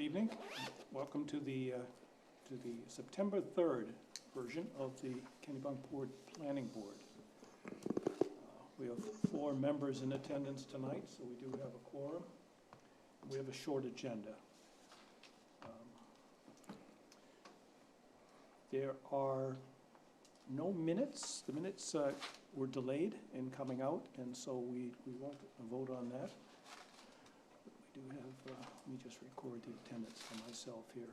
evening. Welcome to the September 3rd version of the Kennebunkport Planning Board. We have 4 members in attendance tonight, so we do have a quorum. We have a short agenda. There are no minutes. The minutes were delayed in coming out, and so we won't vote on that. We do have, let me just record the attendance for myself here.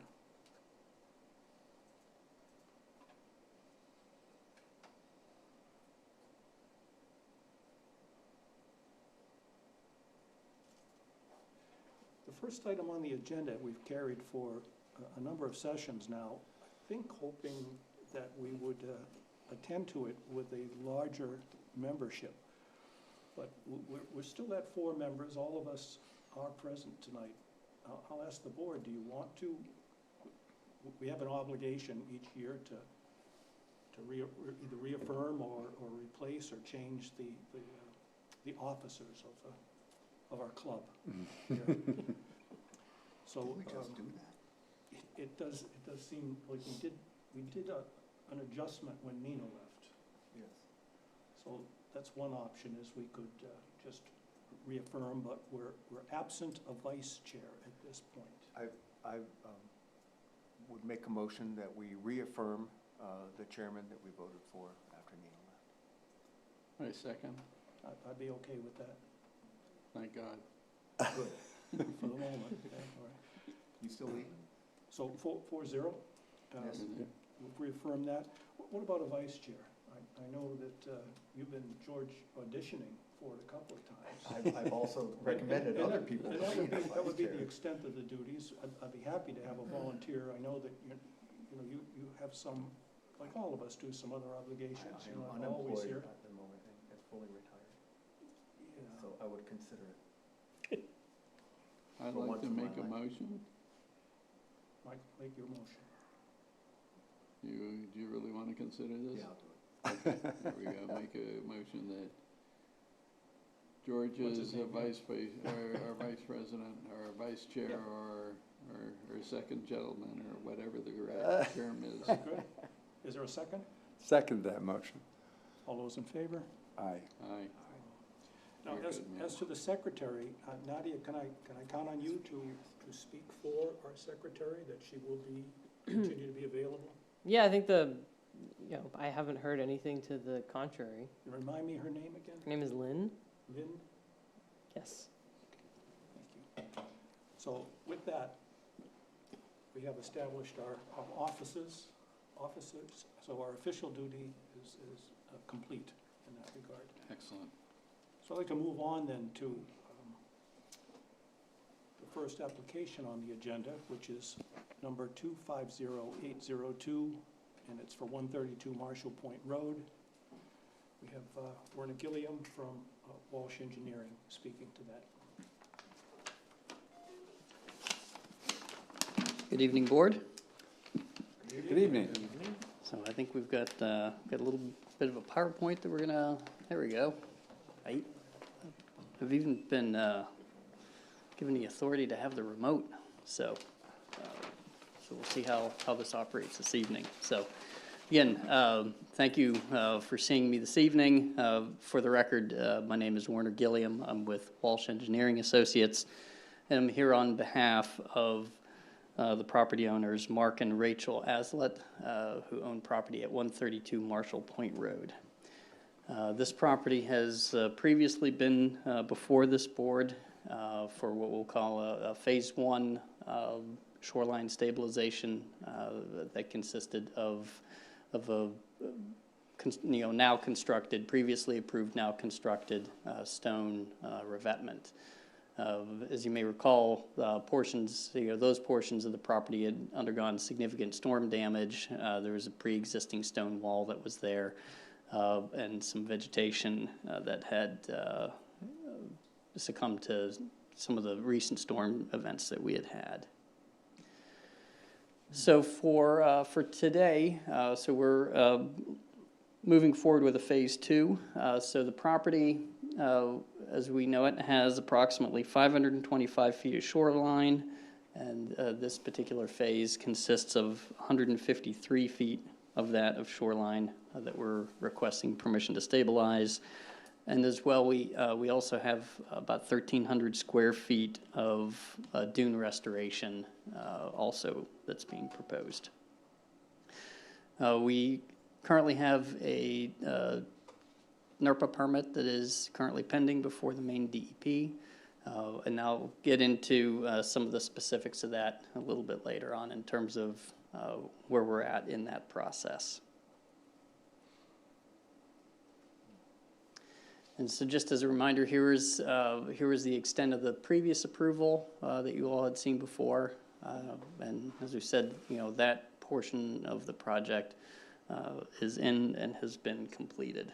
The first item on the agenda we've carried for a number of sessions now, I think hoping that we would attend to it with a larger membership. But we're still at 4 members. All of us are present tonight. I'll ask the board, do you want to? We have an obligation each year to either reaffirm or replace or change the officers of our club. Mm-hmm. So Did we just do that? it does seem like we did an adjustment when Nina left. Yes. So that's one option, is we could just reaffirm, but we're absent a vice chair at this point. I would make a motion that we reaffirm the chairman that we voted for after Nina left. I second. I'd be okay with that Thank God. Good. for the moment. Okay, all right. You still leaving? So 4-0. Yes. We'll reaffirm that. What about a vice chair? I know that you've been, George, auditioning for it a couple of times. I've also recommended other people. And to that be the would vice be chair. the extent of the duties. I'd be happy to have a volunteer. I know that you have some, like all of us do, some other obligations. You're I'm not always unemployed here. at the moment and fully retired, Yeah. so I would consider it. I'd For like once to in my make a life. motion. Mike, make your motion. Do you really want to consider this? Yeah, I'll do it. There we go. Make a motion that George What's is his a name? our vice president, or vice chair, Yeah. or second gentleman, or whatever the right term is. Good. Is there a second? Second that motion. All those in favor? Aye. Aye. Now, Very as good, man. to the secretary, Nadia, can I count on you to speak for our secretary, that she will continue to be available? Yeah, I think I haven't heard anything to the contrary. Remind me her name again? Her name is Lynn? Lynn? Yes. Thank you. So with that, we have established our offices, so our official duty is complete in that regard. Excellent. So I'd like to move on then to the first application on the agenda, which is number 250802, and it's for 132 Marshall Point Road. We have Werner Gilliam from Walsh Engineering speaking to that. Good evening, board. Good evening. So I think we've got a little bit of a PowerPoint that we're gonna, there we go. I've even been given the authority to have the remote, so we'll see how this operates this evening. So again, thank you for seeing me this evening. For the record, my name is Werner Gilliam. I'm with Walsh Engineering Associates, and I'm here on behalf of the property owners, Mark and Rachel Aslett, who own property at 132 Marshall Point Road. This property has previously been before this board for what we'll call a phase 1 shoreline stabilization that consisted of a now constructed, previously approved, now constructed stone revetment. As you may recall, those portions of the property had undergone significant storm damage. There was a pre-existing stone wall that was there, and some vegetation that had succumbed to some of the recent storm events that we had had. So for today, so we're moving forward with a phase 2. So the property, as we know it, has approximately 525 feet of shoreline, And this particular phase consists of 153 feet of that of shoreline that we're requesting permission to stabilize. And as well, we also have about 1,300 square feet of dune restoration also that's being proposed. We currently have a NERPA permit that is currently pending before the Maine DEP. And I'll get into some of the specifics of that a little bit later on in terms of where we're at in that process. And so just as a reminder, here is the extent of the previous approval that you all had seen before. And as we said, that portion of the project is in and has been completed.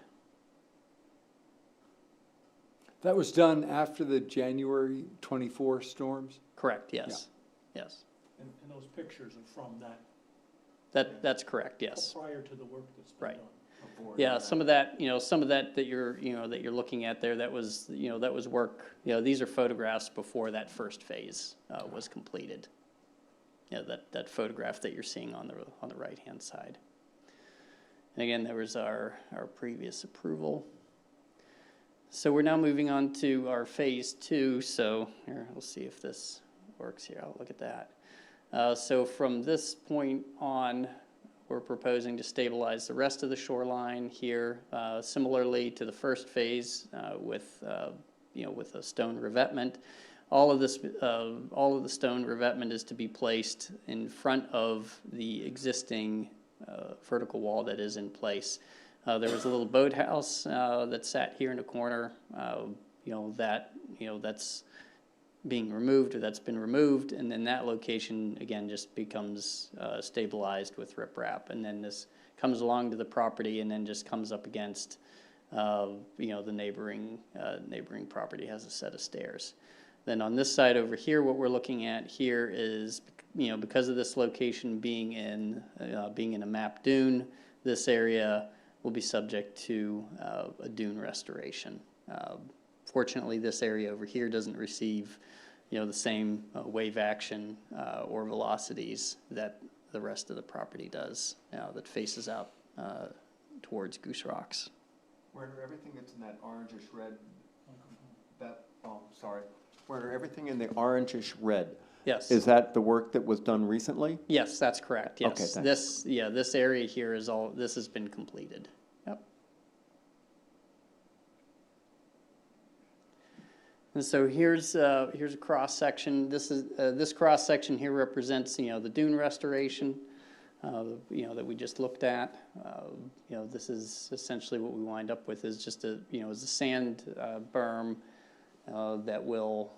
That was done after the January 24 storms? Correct, yes, yes. And those pictures are from that. That's correct, yes. Prior to the work that's been Right. done. Yeah, some of that that you're looking at there, that was work, these are photographs before that first phase was completed. That photograph that you're seeing on the right-hand side. And again, there was our previous approval. So we're now moving on to our phase 2. So here, we'll see if this works here. I'll look at that. So from this point on, we're proposing to stabilize the rest of the shoreline here, similarly to the first phase with a stone revetment. All of the stone revetment is to be placed in front of the existing vertical wall that is in place. There was a little boathouse that sat here in a corner, that's being removed, or that's been removed, and then that location again just becomes stabilized with riprap, and then this comes along to the property and then just comes up against the neighboring property has a set of stairs. Then on this side over here, what we're looking at here is, because of this location being in a map dune, this area will be subject to a dune restoration. Fortunately, this area over here doesn't receive, the same wave action or velocities that the rest of the property does, that faces out towards Goose Rocks. Where everything that's in that orangish red, where everything in the orangish red, Yes. is that the work that was done recently? Yes, that's correct, yes. Okay, thanks. This area here this has been completed. Yep. And so here's a cross section. This cross section here represents the dune restoration that we just looked at. This is essentially what we wind up with is just is a sand berm that will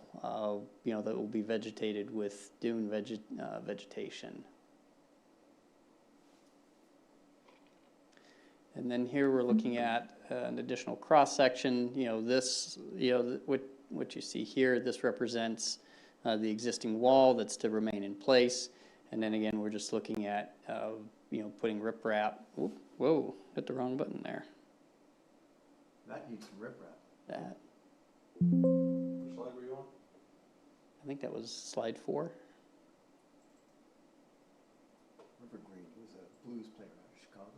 be vegetated with dune vegetation. And then here we're looking at an additional cross section. What you see here, this represents the existing wall that's to remain in place. And then again, we're just looking at putting riprap. Whoa, hit the wrong button there. That needs some riprap. That. Which slide were you on? I think that was slide 4. River Green, he was a blues player out of Chicago.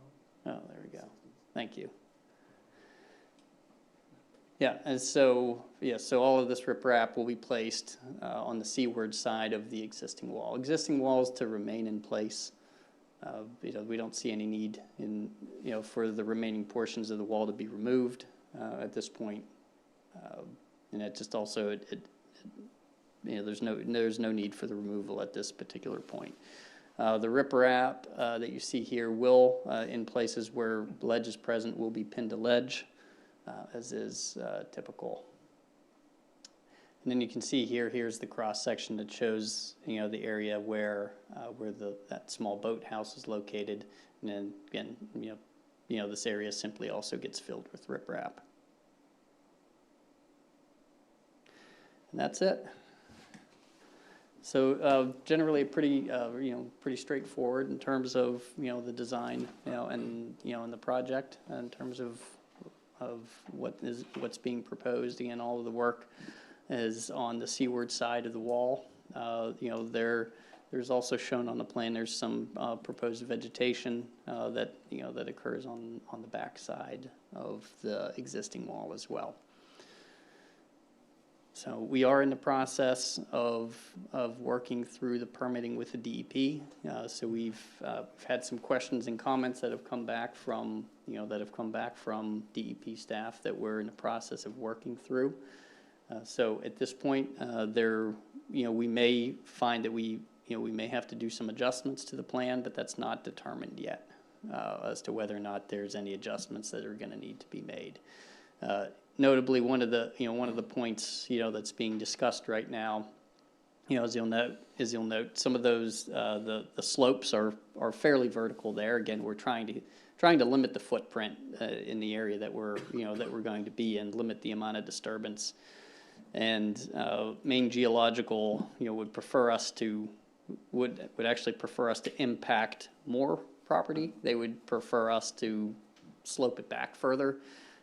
Oh, there we go. Thank you. Yeah, and so all of this riprap will be placed on the seaward side of the existing wall. Existing walls to remain in place. We don't see any need for the remaining portions of the wall to be removed at this point. And it just also there's no need for the removal at this particular point. The riprap that you see here will, in places where ledge is present, will be pinned to ledge, as is typical. And then you can see here's the cross section that shows the area where that small boathouse is located, and then again this area simply also gets filled with riprap. And that's it. So generally pretty straightforward in terms of the design and the project in terms of what's being proposed. Again, all of the work is on the seaward side of the wall, There's also shown on the plan, there's some proposed vegetation that occurs on the backside of the existing wall as well. So we are in the process of working through the permitting with the DEP. So we've had some questions and comments that have come back from DEP staff that we're in the process of working through. So at this point, we may find that we may have to do some adjustments to the plan, but that's not determined yet as to whether or not there's any adjustments that are going to need to be made. Notably, one of the points that's being discussed right now, as you'll note, some of those the slopes are fairly vertical there. Again, we're trying to limit the footprint in the area that we're going to be in, limit the amount of disturbance. And Maine Geological would actually prefer us to impact more property. They would prefer us to slope it back further.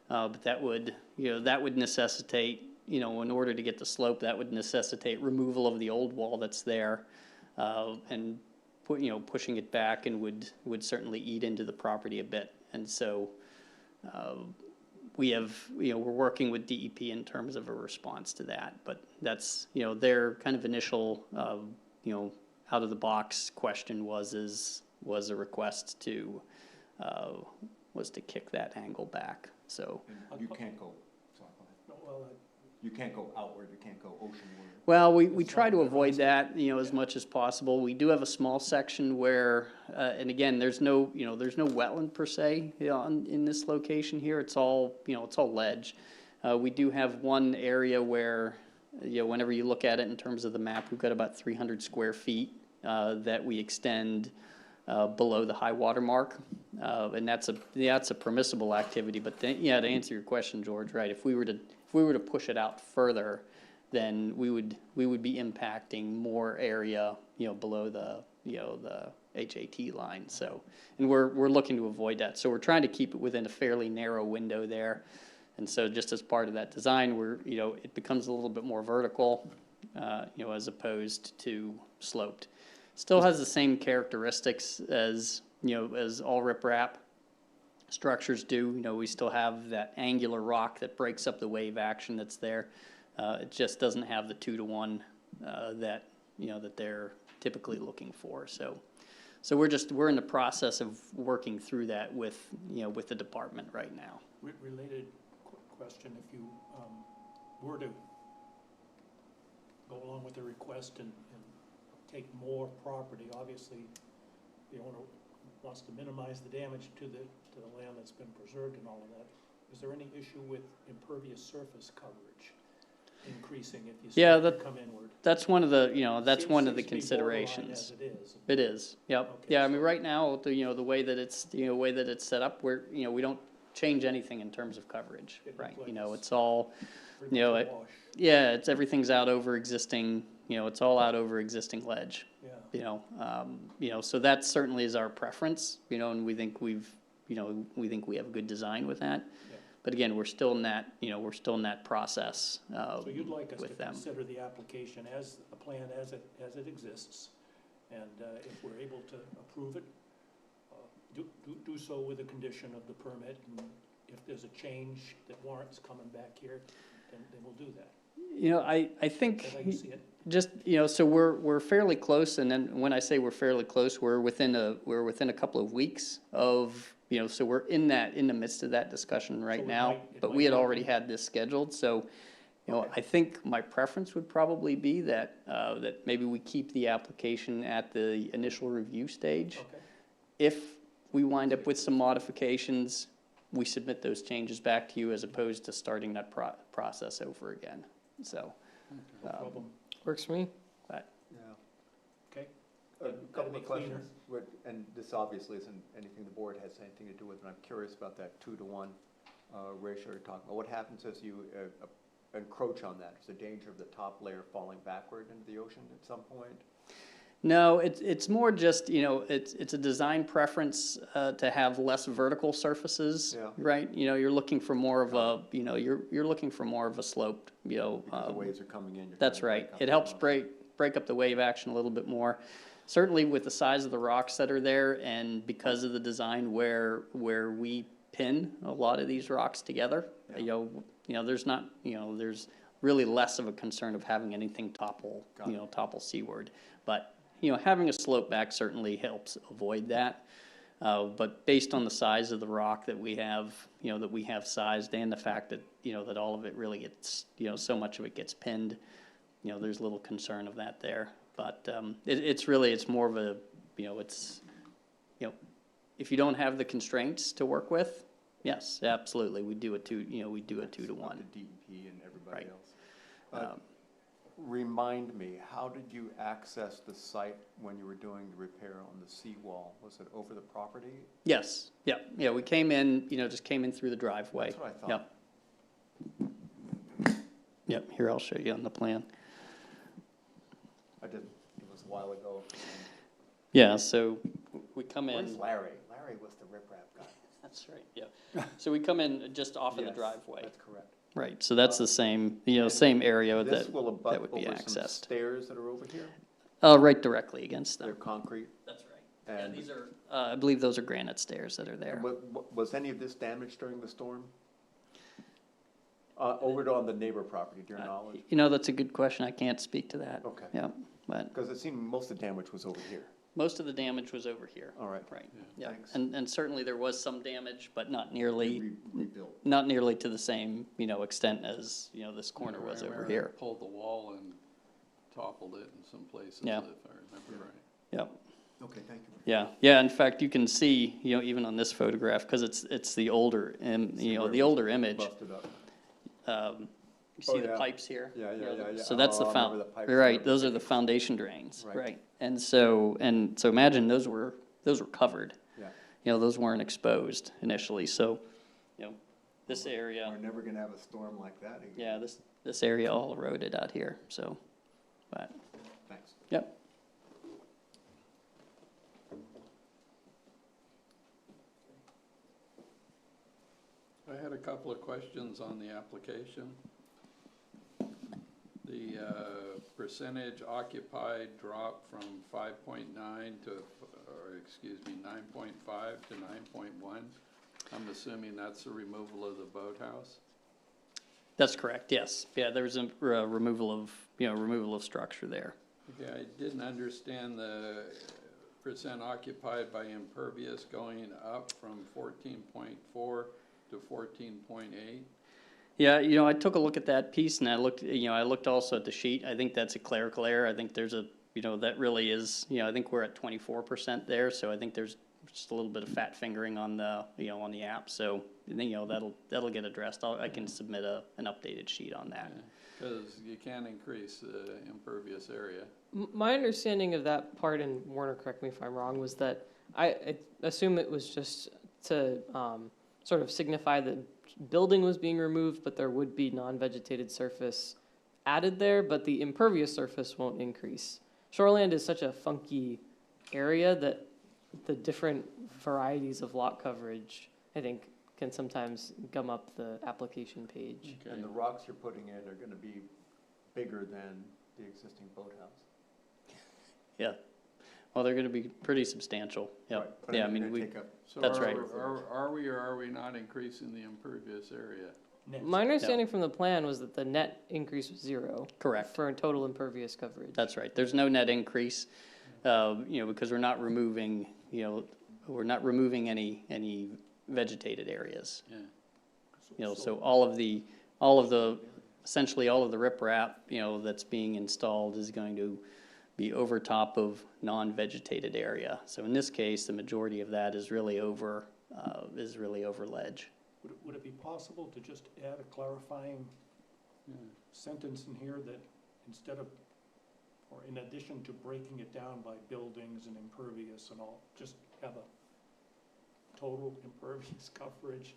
But that would necessitate, in order to get the slope, that would necessitate removal of the old wall that's there, and pushing it back, and would certainly eat into the property a bit. And so we're working with DEP in terms of a response to that. But that's their kind of initial out of the box question was a request to kick that angle back. So And you can't go, sorry, go ahead. Well, You can't go outward, you can't go oceanward. well, we try to avoid that, as much as possible. We do have a small section where, and again, there's no wetland per se in this location here. It's all ledge. We do have one area where, whenever you look at it in terms of the map, we've got about 300 square feet that we extend below the high water mark, and that's a permissible activity. But to answer your question, George, right? If we were to push it out further, then we would be impacting more area, below the HAT line. So, and we're looking to avoid that. So we're trying to keep it within a fairly narrow window there. And so just as part of that design, it becomes a little bit more vertical, as opposed to sloped. Still has the same characteristics as all riprap structures do. We still have that angular rock that breaks up the wave action that's there. It just doesn't have the 2-to-1 that they're typically looking for. So we're in the process of working through that with the department right now. related question, if you were to go along with the request and take more property, obviously the owner wants to minimize the damage to the land that's been preserved and all of that. Is there any issue with impervious surface coverage increasing if you start to come inward? That's one of the one of the Seems to be borderline considerations. as it is. It is, yep. Okay, Yeah, I mean, so- right now, the way that it's set up, we don't change anything in terms of coverage, It right? looks like It's all, pretty you know, much a it- wash. yeah, everything's out over existing, it's all out over existing ledge, Yeah. so that certainly is our preference, and we think we have a good design with that. Yeah. But again, we're still in that process, So you'd like us to with them. consider the application as a plan as it exists, and if we're able to approve it, do so with a condition of the permit, and if there's a change that warrants coming back here, then we'll do that. I think. As I see it. Just, so we're fairly close, and then when I say we're fairly close, we're within a couple of weeks of, so we're in the midst of that discussion right So now, it but might we had happen. already had this scheduled, so, Okay. I think my preference would probably be that maybe we keep the application at the initial review stage. Okay, If we wind up with some modifications, we submit those changes back to you as opposed to starting that process over again, so. no problem. Works for me. Yeah. Okay, A That'd couple be of cleaner. questions, and this obviously isn't anything the board has anything to do with, but I'm curious about that 2-to-1 ratio you're talking about. What happens as you encroach on that? Is there danger of the top layer falling backward into the ocean at some point? No, it's more just, it's a design preference to have less vertical surfaces, Yeah. right? You're looking for more of a, you're looking for more of a sloped, Because the waves are coming in. you're that's coming right. back up It and helps down. break up the wave action a little bit more. Certainly with the size of the rocks that are there and because of the design where we pin a lot of these rocks together, there's not, there's really less of a concern of having anything topple, topple seaward. But, having a slope back certainly helps avoid that. But based on the size of the rock that we have, sized and the fact that, that all of it really gets, so much of it gets pinned, there's little concern of that there. But it's more of a, if you don't have the constraints to work with, yes, absolutely, we do it 2 to 1. The DEP and everybody Right. else. Remind me, how did you access the site when you were doing the repair on the seawall? Was it over the property? Yes, yeah, we came in, just came in through the driveway. That's what I thought. Yep, here, I'll show you on the plan. I did, it was a while ago. Yeah, so we come in. Where's Larry? Larry was the riprap guy. That's right, yeah. So we come in just off of the Yes, driveway. That's correct. Right, so that's the same, same area This that will abut would be over some accessed. stairs that are over here? Right directly against They're them. concrete? That's right. Yeah, And- these are, I believe those are granite stairs that are there. And was any of this damaged during the storm? Over on the neighbor property, to your knowledge? That's a good question, I can't speak to that. Okay. Yeah, but Because it seemed most of the damage was over here. most of the damage was over here. All right. Right, yeah, Thanks. and certainly there was some damage, but not nearly, Rebuilt. not nearly to the same, extent as, this corner was over Where here. Pulled the wall and toppled it in some places, if Yeah. I remember right. Yep. Okay, thank you. Yeah, in fact, you can see, even on this photograph, because it's the older, the older image. Busted up. You see the yeah. pipes here? Yeah. So that's the Oh, I remember the pipes right, there. those are the foundation drains, Right. right? And so imagine those were covered. Yeah. Those weren't exposed initially, so, this area, We're never gonna have a storm like that again. yeah, this area all eroded out here, so, but, Thanks. yep. I had a couple of questions on the application. The percentage occupied dropped from 5.9 to, or excuse me, 9.5 to 9.1. I'm assuming that's the removal of the boathouse? That's correct, yes. Yeah, there was a removal of structure there. Okay, I didn't understand the percent occupied by impervious going up from 14.4 to 14.8. Yeah, I took a look at that piece and I looked also at the sheet. I think that's a clerical error. I think there's that really is, I think we're at 24% there. So I think there's just a little bit of fat fingering on the, on the app. So, that'll get addressed. I can submit an updated sheet on that. Because you can't increase the impervious area. My understanding of that part, and Warner, correct me if I'm wrong, was that I assume it was just to sort of signify that building was being removed, but there would be non-vegetated surface added there, but the impervious surface won't increase. Shoreland is such a funky area that the different varieties of lot coverage, I think, can sometimes gum up the application page. Okay. And the rocks you're putting in are gonna be bigger than the existing boathouse. Yeah. Well, they're gonna be pretty substantial. Right, Yep. but Yeah, I they're mean, gonna we, take up- So That's right. Are we or are we not increasing the impervious area? Next. My understanding from the plan was that the net increase was 0. correct. For a total impervious coverage. That's right. There's no net increase, because we're not removing, any vegetated areas. Yeah. So essentially all of the riprap, that's being installed is going to be over top of non-vegetated area. So in this case, the majority of that is really over ledge. Would it be possible to just add a clarifying sentence in here that instead of, or in addition to breaking it down by buildings and impervious and all, just have a total impervious coverage?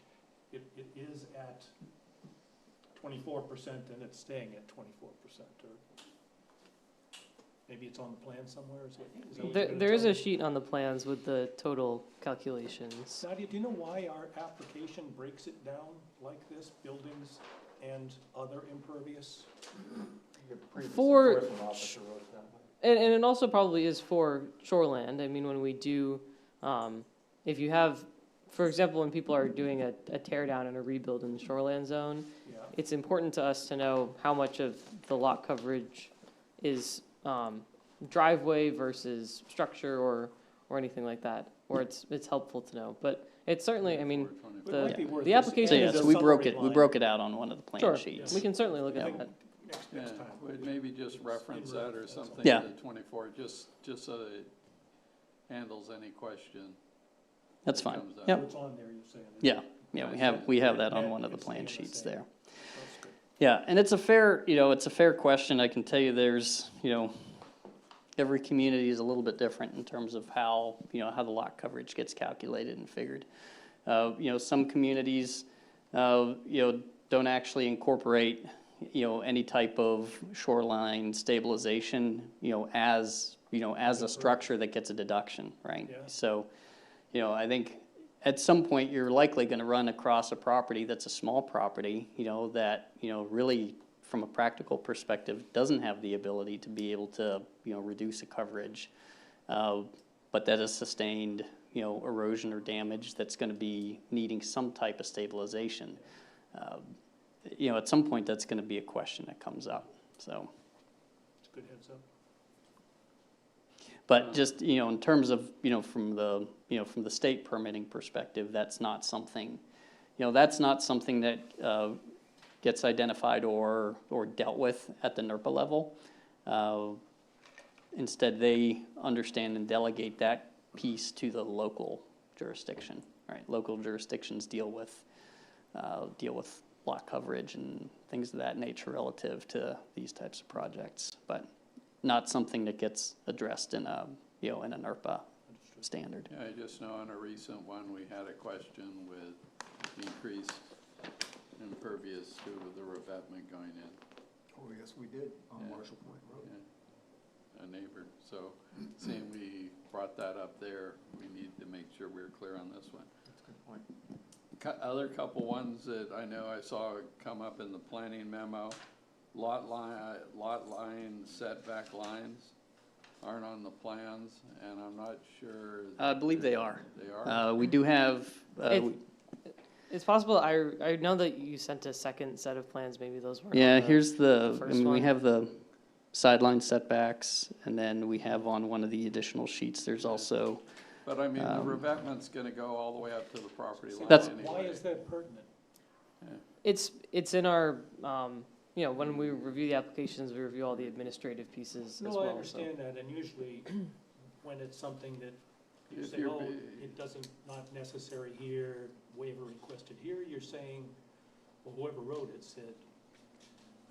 It is at 24% and it's staying at 24%, or maybe it's on the plan somewhere, is that what you're gonna There is tell a me? sheet on the plans with the total calculations. Nadia, do you know why our application breaks it down like this, buildings and other impervious? For, and it also probably is for shoreland. I mean, when we do, if you have, for example, when people are doing a tear down and a rebuild in the shoreland zone, Yeah, it's important to us to know how much of the lot coverage is driveway versus structure or anything like that, or it's helpful to know. But it's certainly, I mean, but it might be worth the just application So adding yeah, is a so we broke summary it, we line broke it out on one of the plan sure, sheets. we can certainly look Yeah. at that. Next Yeah, time. we'd maybe just reference In that red, or that's all. something Yeah. to the 24, just so that it handles any question. That's that fine. comes up. Yep. What's on there, you're saying? Yeah, yeah, we have that on one of the plan Staying the sheets same. there. That's good. Yeah, and it's a fair, it's a fair question. I can tell you there's, every community is a little bit different in terms of how, how the lot coverage gets calculated and figured. Some communities, don't actually incorporate, any type of shoreline stabilization, as a structure that gets a deduction, right? Yeah. So, I think at some point, you're likely gonna run across a property that's a small property, that, really, from a practical perspective, doesn't have the ability to be able to, reduce a coverage, but that has sustained, erosion or damage that's gonna be needing some type of stabilization. At some point, that's gonna be a question that comes up, so. It's a good heads up. But just, in terms of, from the state permitting perspective, that's not something, that gets identified or dealt with at the NERPA level. Instead, they understand and delegate that piece to the local jurisdiction, right? Local jurisdictions deal with lot coverage and things of that nature relative to these types of projects, but not something that gets addressed in a NERPA standard. Yeah, I just know on a recent one, we had a question with increased impervious to the revetment going in. Oh, yes, we did, on Yeah. Marshall Point Road. Yeah, a neighbor, so seeing we brought that up there, we need to make sure we're clear on this one. That's a good point. Other couple ones that I know I saw come up in the planning memo, lot line setback lines aren't on the plans, and I'm not sure. I believe they are. They are? We do have, It's possible, I know that you sent a second set of plans, maybe those weren't. yeah, on the- here's the, first we one. have the sideline setbacks, and then we have on one of the additional sheets, there's also, But I mean, the revetment's gonna go all the way up to the property line That's- anyway. Why is that pertinent? It's in our, when we review the applications, we review all the administrative pieces as No, I well, so. understand that, and usually when it's something that you If say, you're oh, be- it doesn't, not necessary here, waiver requested here, you're saying, well, whoever wrote it said,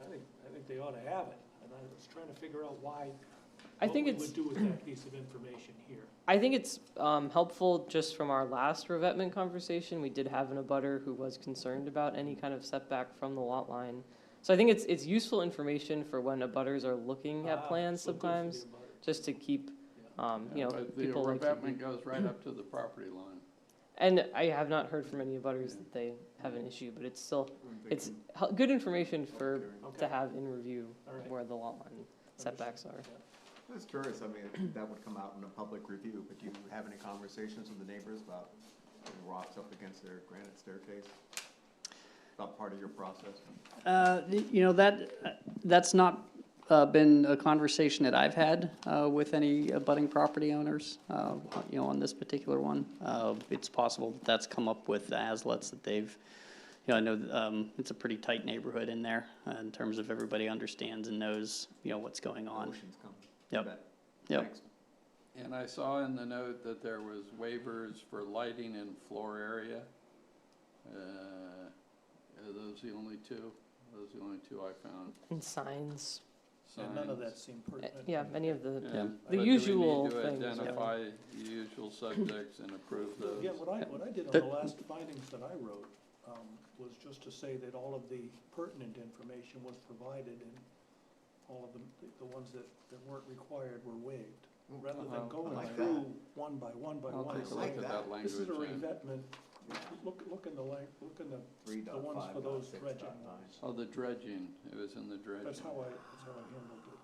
I think they ought to have it. And I was trying to figure out why, I what think we it's, would do with that piece of information here. I think it's helpful just from our last revetment conversation. We did have an abutter who was concerned about any kind of setback from the lot line. So I think it's useful information for when abutters are looking at plans So good for the sometimes, abutter. just to keep, Yeah, but the people like to revetment be. goes right up to the property line. And I have not heard from any abutters that they have an issue, but it's still, it's good information for, Okay. to have in review All right. where the lot line setbacks are. I was curious, I mean, that would come out in a public review, but do you have any conversations with the neighbors about putting rocks up against their granite staircase? Not part of your process? that's not been a conversation that I've had with any abutting property owners, on this particular one. It's possible that that's come up with the ASLETs that they've, I know it's a pretty tight neighborhood in there in terms of everybody understands and knows, what's going on. Ocean's coming. Yep. Bet. Yep. Thanks. And I saw in the note that there was waivers for lighting and floor area. Are those the only two? Those are the only two I found. And signs, And none of Signs. that seemed pertinent. yeah, many of the, Yeah. The But usual do we need things, to yeah. identify the usual subjects and approve those? Yeah, what I did on The- the last findings that I wrote, was just to say that all of the pertinent information was provided and all of the ones that weren't required were waived, rather than going I like through one by one by I'll one. take a saying, look at that This is a language then. revetment, look in the length, look in the, 3.5, ones for those 6.9. dredging ones. Oh, the dredging, it was in the dredging. That's how I handled it.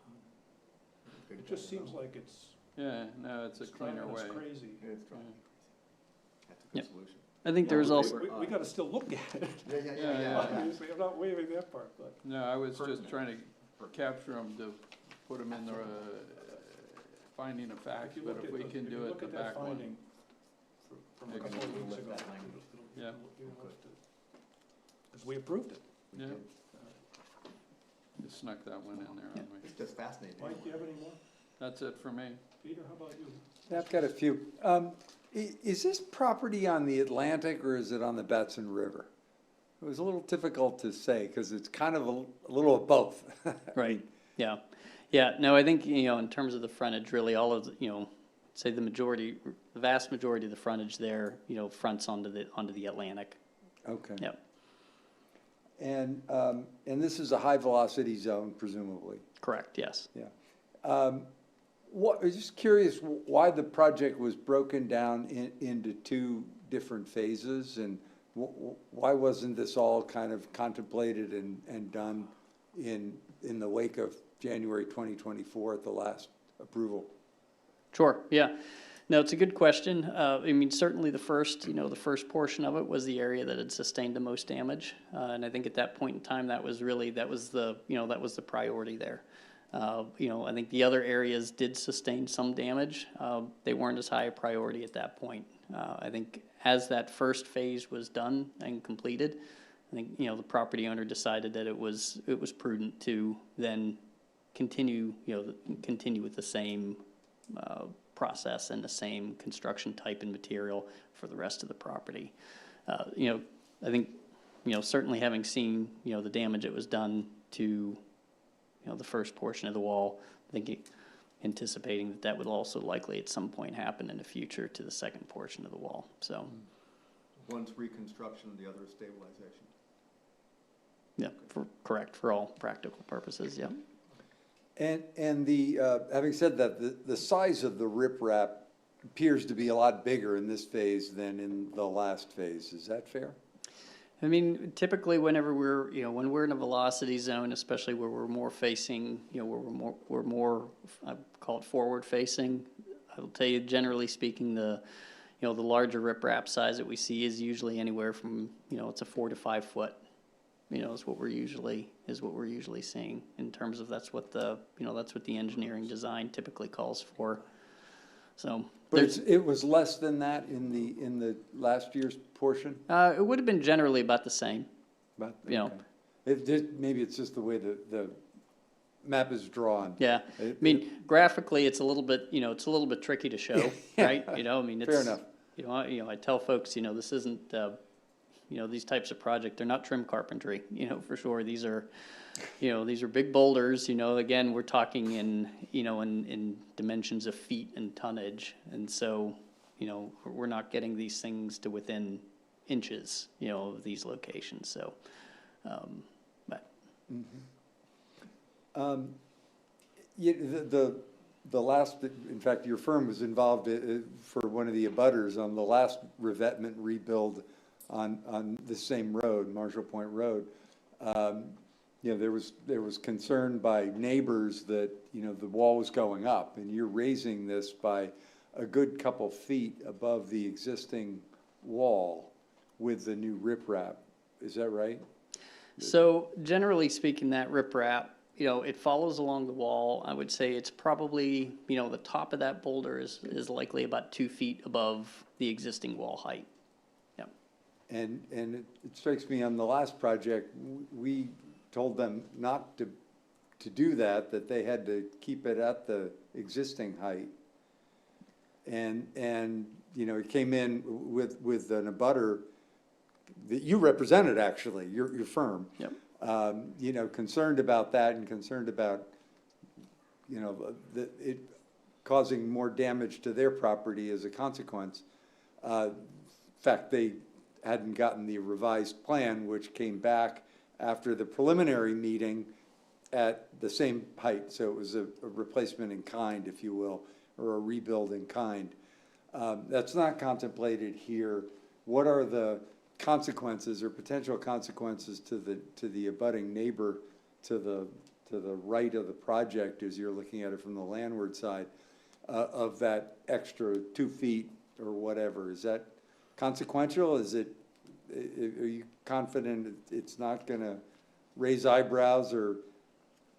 Good It just job. seems like it's Yeah, no, it's a cleaner driving way. us crazy. It's driving Yeah. me crazy. That's a Yep. good solution. I think there's Yeah, also, We gotta still look at it. Yeah. Obviously, I'm not waiving that part, but. No, I was just Pertinent. trying to capture them to put them in the finding of facts, but if we can do it the back one. From a Yeah, couple of we'll weeks lift ago. that language. Yeah. Because we approved it. We Yeah. did. You snuck that one in there on me. It's just fascinating. Mike, do you have any more? That's it for me. Peter, how about you? I've got a few. Is this property on the Atlantic or is it on the Batson River? It was a little difficult to say because it's kind of a little of both. right, yeah. Yeah, no, I think, in terms of the frontage, really all of, say the vast majority of the frontage there, fronts onto the Atlantic. Okay. Yep, And this is a high-velocity zone presumably. correct, yes. I was just curious why the project was broken down into two different phases, and why wasn't this all kind of contemplated and done in the wake of January 2024 at the last approval? Sure, yeah. No, it's a good question. Certainly the first portion of it was the area that had sustained the most damage. And I think at that point in time, that was the priority there. I think the other areas did sustain some damage. They weren't as high a priority at that point. I think as that first phase was done and completed, I think, the property owner decided that it was prudent to then continue with the same process and the same construction type and material for the rest of the property. I think, certainly having seen, the damage that was done to, the first portion of the wall, I think anticipating that would also likely at some point happen in the future to the second portion of the wall, so. One's reconstruction, the other is stabilization. Yeah, correct, for all practical purposes, yeah. And having said that, the size of the riprap appears to be a lot bigger in this phase than in the last phase. Is that fair? Typically whenever when we're in a velocity zone, especially where we're more facing, where we're more, I call it forward facing, I will tell you, generally speaking, the larger riprap size that we see is usually anywhere from, it's a 4 to 5 foot. Is what we're usually seeing in terms of that's what the engineering design typically calls for. So, But it was less than that in the last year's portion? it would have been generally about the same. About, okay. Maybe it's just the way the map is drawn. Yeah, graphically, it's a little bit, tricky to show, right? It's. Fair enough. I tell folks, this isn't, these types of projects, they're not trim carpentry, for sure. These are big boulders, again, we're talking in dimensions of feet and tonnage. And so, we're not getting these things to within inches, of these locations, so, but. The last, in fact, your firm was involved for one of the abutters on the last revetment rebuild on the same road, Marshall Point Road. There was concern by neighbors that, the wall was going up, and you're raising this by a good couple feet above the existing wall with the new riprap. Is that right? So generally speaking, that riprap, it follows along the wall. I would say it's probably, the top of that boulder is likely about 2 feet above the existing wall height. Yep. And it strikes me on the last project, we told them not to do that they had to keep it at the existing height. And it came in with an abutter that you represented, actually, your firm. Yep. Concerned about that and concerned about, it causing more damage to their property as a consequence. In fact, they hadn't gotten the revised plan, which came back after the preliminary meeting at the same height. So it was a replacement in kind, if you will, or a rebuild in kind. That's not contemplated here. what are the consequences or potential consequences to the abutting neighbor to the right of the project as you're looking at it from the landward side, of that extra 2 feet or whatever? Is that consequential? Is it, are you confident it's not gonna raise eyebrows or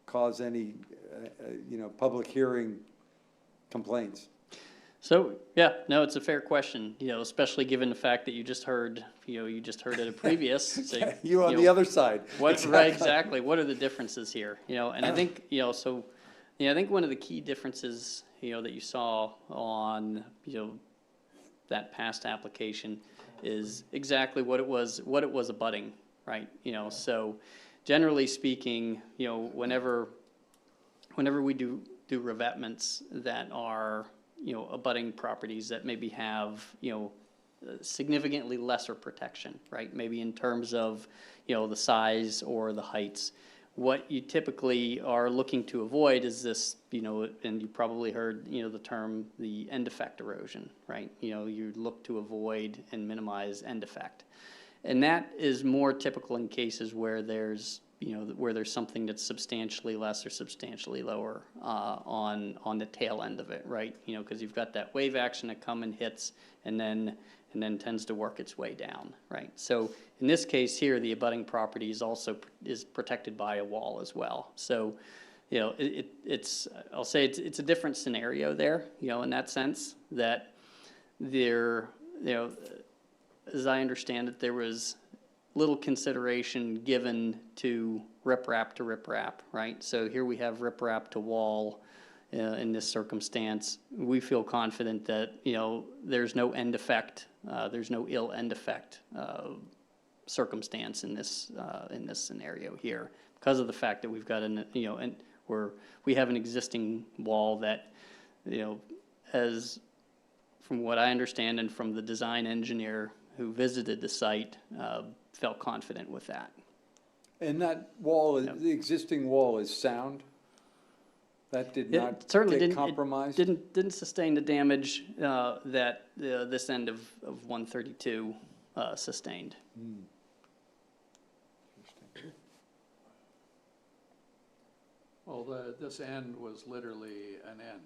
cause any, public hearing complaints? So, yeah, no, it's a fair question, especially given the fact that you just heard at a previous. So, You on the other side. Right, exactly. What are the differences here? And I think, I think one of the key differences, that you saw on, that past application is exactly what it was abutting, right? So generally speaking, whenever we do revetments that are, abutting properties that maybe have, significantly lesser protection, right? Maybe in terms of, the size or the heights. What you typically are looking to avoid is this, and you probably heard, the term, the end effect erosion, right? You look to avoid and minimize end effect. And that is more typical in cases where there's, where there's something that's substantially less or substantially lower on the tail end of it, right? Because you've got that wave action that comes and hits and then tends to work its way down, right? So in this case here, the abutting property is protected by a wall as well. So, I'll say it's a different scenario there, in that sense, that there, as I understand it, there was little consideration given to riprap, right? So here we have riprap to wall in this circumstance. We feel confident that, there's no end effect, there's no ill end effect circumstance in this scenario here, because of the fact that we've got we have an existing wall that, as from what I understand and from the design engineer who visited the site, felt confident with that. And that wall, Yep. the existing wall is sound? That did not It certainly get didn't, compromised? it didn't sustain the damage that this end of 132 sustained. Hmm. Well, this end was literally an end,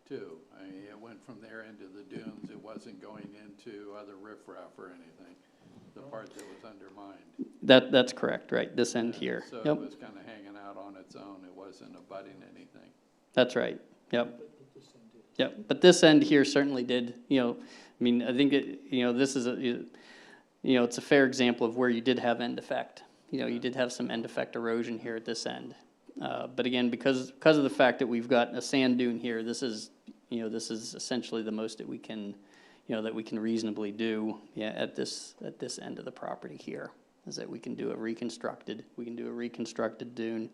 too. I mean, it went from there into the dunes. It wasn't going into other riffraff or anything, the part that was undermined. That's correct, right? This end here. So Yep, it was kind of hanging out on its own. It wasn't abutting anything. that's right. Yep. Yep, but this end here certainly did, I mean, I think this is it's a fair example of where you did have end effect. You did have some end effect erosion here at this end. But again, because of the fact that we've got a sand dune here, this is essentially the most that we can, that we can reasonably do, at this end of the property here, is that we can do a reconstructed dune.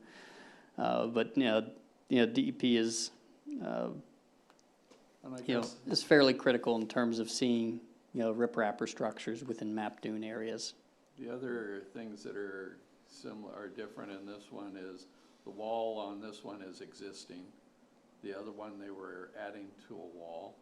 But DEP is, And I guess is fairly critical in terms of seeing, riprap structures within map dune areas. the other things that are similar or different in this one is the wall on this one is existing. The other one, they were adding to a wall.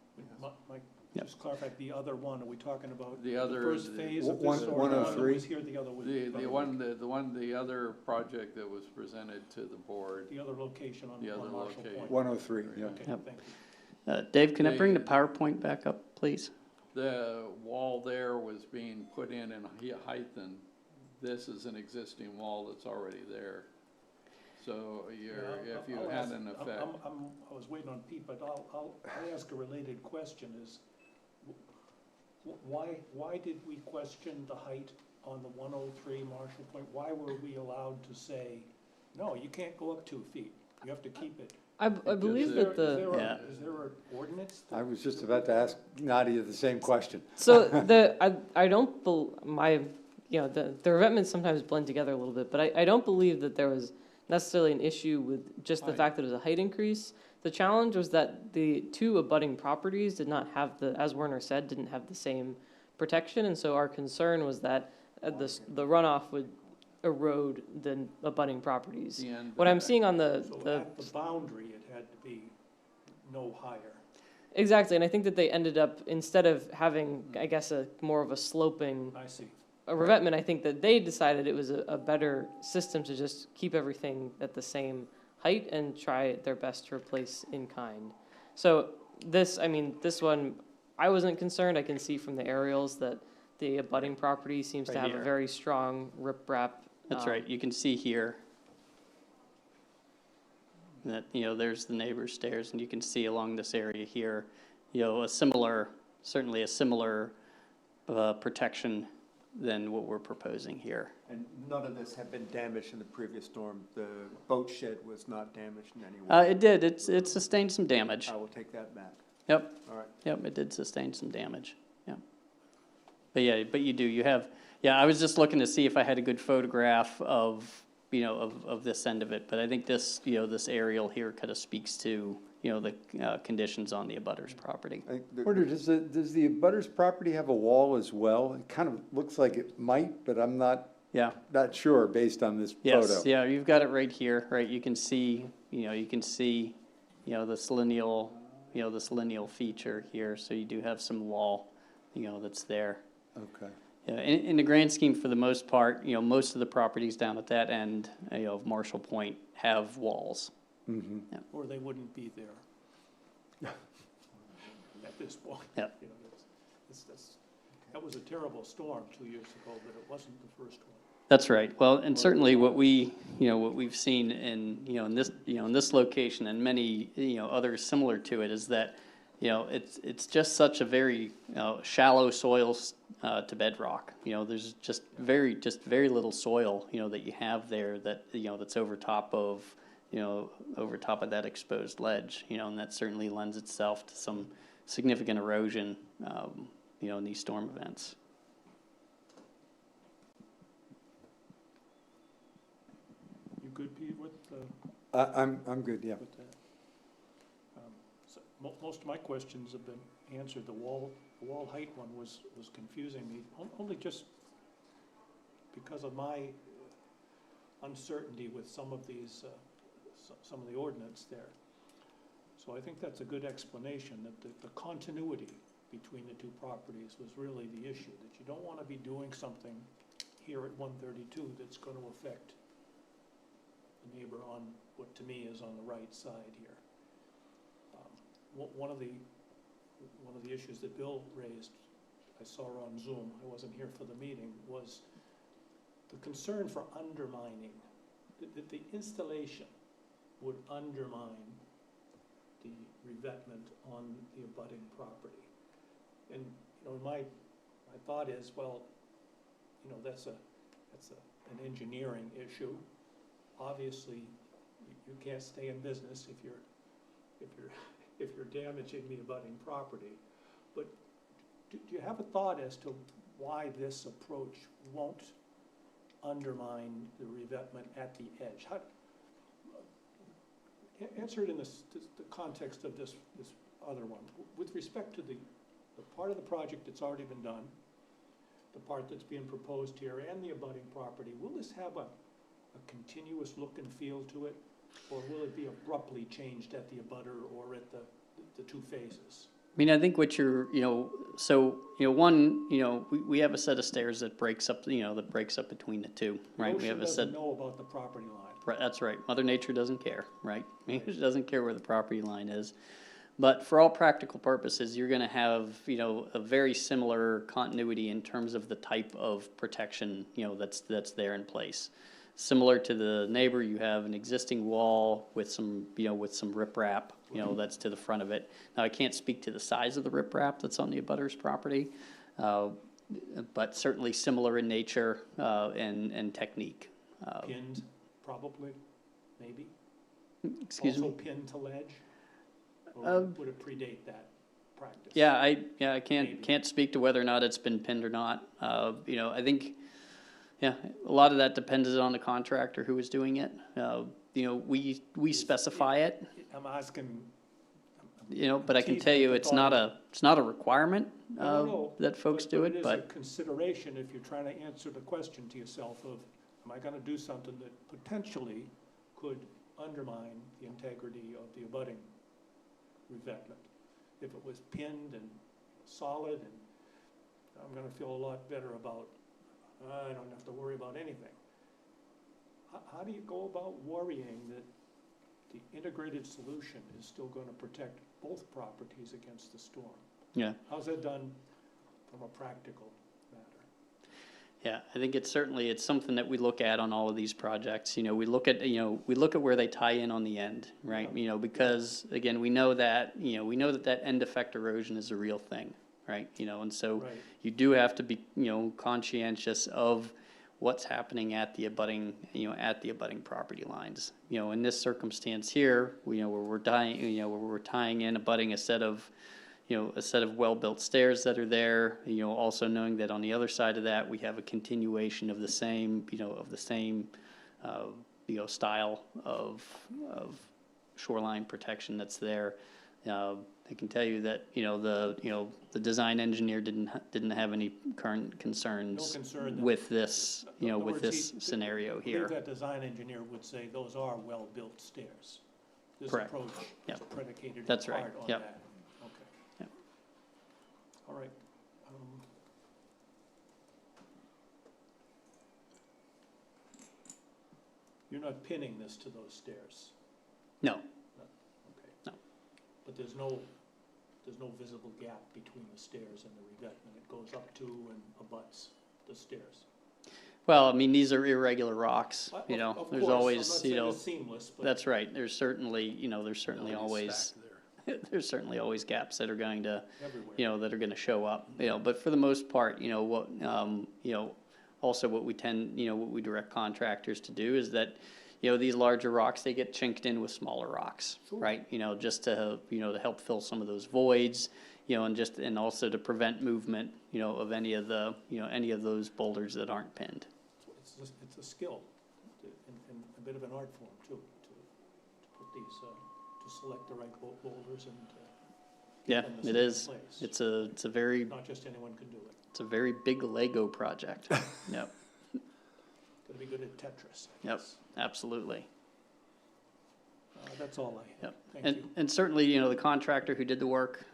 Mike, Yep. just clarify, the other one, are we talking about The the other first is phase of One- this, or 103? one was here, the other was? The other project that was presented to the board, The other location on The other Marshall location. Point? 103, yeah. Okay, Yep. thank you. Dave, can I bring the PowerPoint back up, please? the wall there was being put in heightened. This is an existing wall that's already there. So Yeah, if you I'll had ask- an effect. I was waiting on Pete, but I'll ask a related question is, why did we question the height on the 103 Marshall Point? Why were we allowed to say, no, you can't go up 2 feet, you have to keep it? I believe Is that Yeah. is there an ordinance? I was just about to ask Nadia the same question. So I don't the revetments sometimes blend together a little bit, but I don't believe that there was necessarily an issue with just the Height. fact that it was a height increase. The challenge was that the two abutting properties did not have as Werner said, didn't have the same protection, and so our concern was that the runoff would erode the abutting properties. The end What I'm effect. seeing on So at the boundary, it had to be no higher. Exactly, and I think that they ended up, instead of having, I guess, a more of a sloping I see. a revetment, I think that they decided it was a better system to just keep everything at the same height and try their best to replace in kind. So this, I mean, this one, I wasn't concerned. I can see from the aerials that the abutting property seems to Right have here. a very strong riprap. That's right, you can see here that, there's the neighbor's stairs, and you can see along this area here, certainly a similar protection than what we're proposing here. And none of this had been damaged in the previous storm? The boat shed was not damaged in any way? It did, it sustained some damage. I will take that back. Yep, All right. yep, it did sustain some damage, yeah. But you have, I was just looking to see if I had a good photograph of this end of it, but I think this, this aerial here kind of speaks to, the conditions on the abutter's property. I think the- Wonder, does the abutter's property have a wall as well? It kind of looks like it might, but I'm not Yeah, sure based on this yes, photo. yeah, you've got it right here, right, you can see, this lineal feature here, so you do have some wall, that's there. Okay. Yeah, in the grand scheme, for the most part, most of the properties down at that end, of Marshall Point have walls. Mm-hmm. Or they wouldn't be there at this point. Yeah. You know, that was a terrible storm 2 years ago, but it wasn't the first one. That's right. Well, and certainly what we've seen in this location and many, others similar to it is that, it's just such a very, shallow soils, to bedrock. There's just very little soil, that you have there that, that's over top of that exposed ledge, and that certainly lends itself to some significant erosion, in these storm events. You good, Pete, with I'm good, yeah. with that? Most of my questions have been answered. The wall height one was confusing me, only just because of my uncertainty with some of these, some of the ordinance there. So I think that's a good explanation, that the continuity between the two properties was really the issue, that you don't want to be doing something here at 132 that's going to affect the neighbor on what to me is on the right side here. One of the issues that Bill raised, I saw on Zoom, I wasn't here for the meeting, was the concern for undermining, that the installation would undermine the revetment on the abutting property. And, my thought is, well, that's an engineering issue. Obviously, you can't stay in business if you're damaging the abutting property. But do you have a thought as to why this approach won't undermine the revetment at the edge? Answer it in the context of this other one. With respect to the part of the project that's already been done, the part that's being proposed here, and the abutting property, will this have a continuous look and feel to it? Or will it be abruptly changed at the abutter or at the two phases? I mean, I think what you're, we have a set of stairs that breaks up, between the two, right? We have a set. The ocean doesn't know about the property line. Right, that's right. Mother Nature doesn't care, right? She doesn't care where the property line is. But for all practical purposes, you're gonna have, a very similar continuity in terms of the type of protection, that's there in place. Similar to the neighbor, you have an existing wall with some riprap, that's to the front of it. Now, I can't speak to the size of the riprap that's on the abutter's property, but certainly similar in nature, and technique. Pinned, probably, maybe? Excuse me? Also pinned to ledge? Or would it predate that practice? Yeah, I Maybe. can't speak to whether or not it's been pinned or not. I think, a lot of that depends on the contractor who is doing it. We specify it, I'm asking. but I can tell you it's not a requirement, No, that folks do it, It is but. a consideration if you're trying to answer the question to yourself of, am I gonna do something that potentially could undermine the integrity of the abutting revetment? if it was pinned and solid, and I'm gonna feel a lot better about, I don't have to worry about anything. How do you go about worrying that the integrated solution is still gonna protect both properties against the storm? Yeah. How's that done from a practical matter? Yeah, I think it's something that we look at on all of these projects. We look at where they tie in on the end, right? Because again, we know that that end effect erosion is a real thing, right? And so Right. you do have to be, conscientious of what's happening at the abutting property lines. In this circumstance here, where we're tying in, abutting a set of well-built stairs that are there, also knowing that on the other side of that, we have a continuation of the same, style of shoreline protection that's there. I can tell you that, the design engineer didn't have any current concerns No concern that- with this, In other with words, this he- scenario I believe here. that design engineer would say those are well-built stairs. This Correct. approach is Yep. predicated in That's right. part on Yep. that. Okay. Yep. All right. You're not pinning this to those stairs? No, Okay. No. But there's no visible gap between the stairs and the revetment. It goes up to and abuts the stairs. well, I mean, these are irregular rocks, Of there's course, always, I'm not saying it's seamless, but. that's right, there's certainly always, there's certainly always gaps that are going to, Everywhere. that are gonna show up, but for the most part, also what we direct contractors to do is that, these larger rocks, they get chinked in with smaller rocks, Sure. right? Just to help fill some of those voids, and also to prevent movement, of any of those boulders that aren't pinned. It's a skill and a bit of an art form too, to put these, to select the right boulders and Yeah, get them to it stay in is. place. It's a very, Not just anyone can do it. it's a very big Lego project. Yep, Gotta be good at Tetris, I Yep. guess. absolutely. That's all I have. Yep. Thank you. And certainly, the contractor who did the work,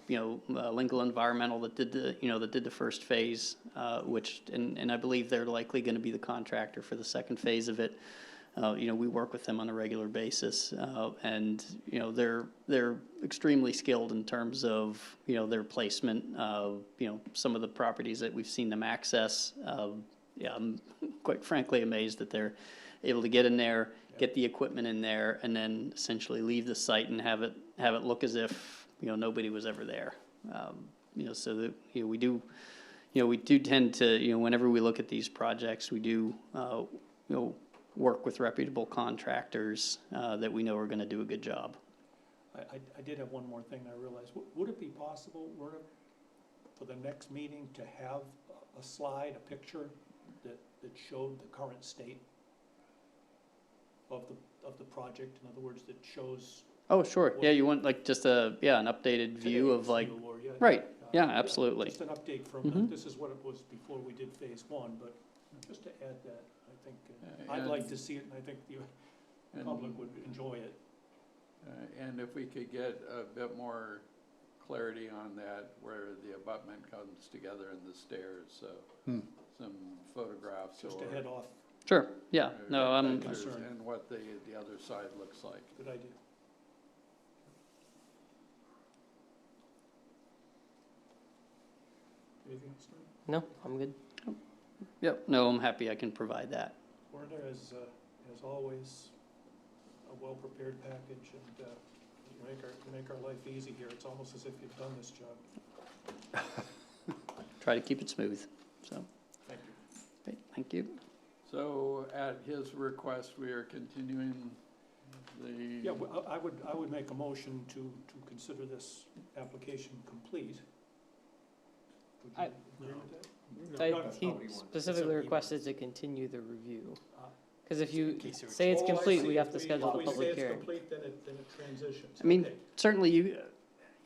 Lingle Environmental that did the first phase, and I believe they're likely gonna be the contractor for the second phase of it. We work with them on a regular basis, and, they're extremely skilled in terms of, their placement. Some of the properties that we've seen them access, I'm quite frankly amazed that they're able to get in there, get the equipment in there, and then essentially leave the site and have it look as if, nobody was ever there. So that, we do tend to, whenever we look at these projects, we do, work with reputable contractors, that we know are gonna do a good job. I did have one more thing I realized. Would it be possible, Werner, for the next meeting to have a slide, a picture that showed the current state of the project? In other words, that shows. Oh, sure, yeah, you want like just an updated view of today's like, view, or, right, yeah, absolutely. Just an update from, Mhm. this is what it was before we did phase one, but just to add that, I think, I'd And- like to see it, and I think the public would enjoy it. And if we could get a bit more clarity on that, where the abutment comes together and the stairs, so some photographs Just or. to head off, Sure, yeah, no, pictures concern. and what the other side looks like. good idea. Anything else, Norm? No, I'm good. yep, no, I'm happy I can provide that. Werner, as always, a well-prepared package, and you make our life easy here. It's almost as if you've done this job. Try to keep it smooth, so, Thank you. great, thank you. So at his request, we are continuing the. Yeah, well, I would make a motion to consider this application complete. Would you I- agree with that? I- No, no, He nobody wants it. specifically Somebody requested to continue the review. Ah. Because if you case you were say it's Oh, I complete, see. we have to If schedule the if public we say it's hearing. complete, then it transitions. I mean, Okay. certainly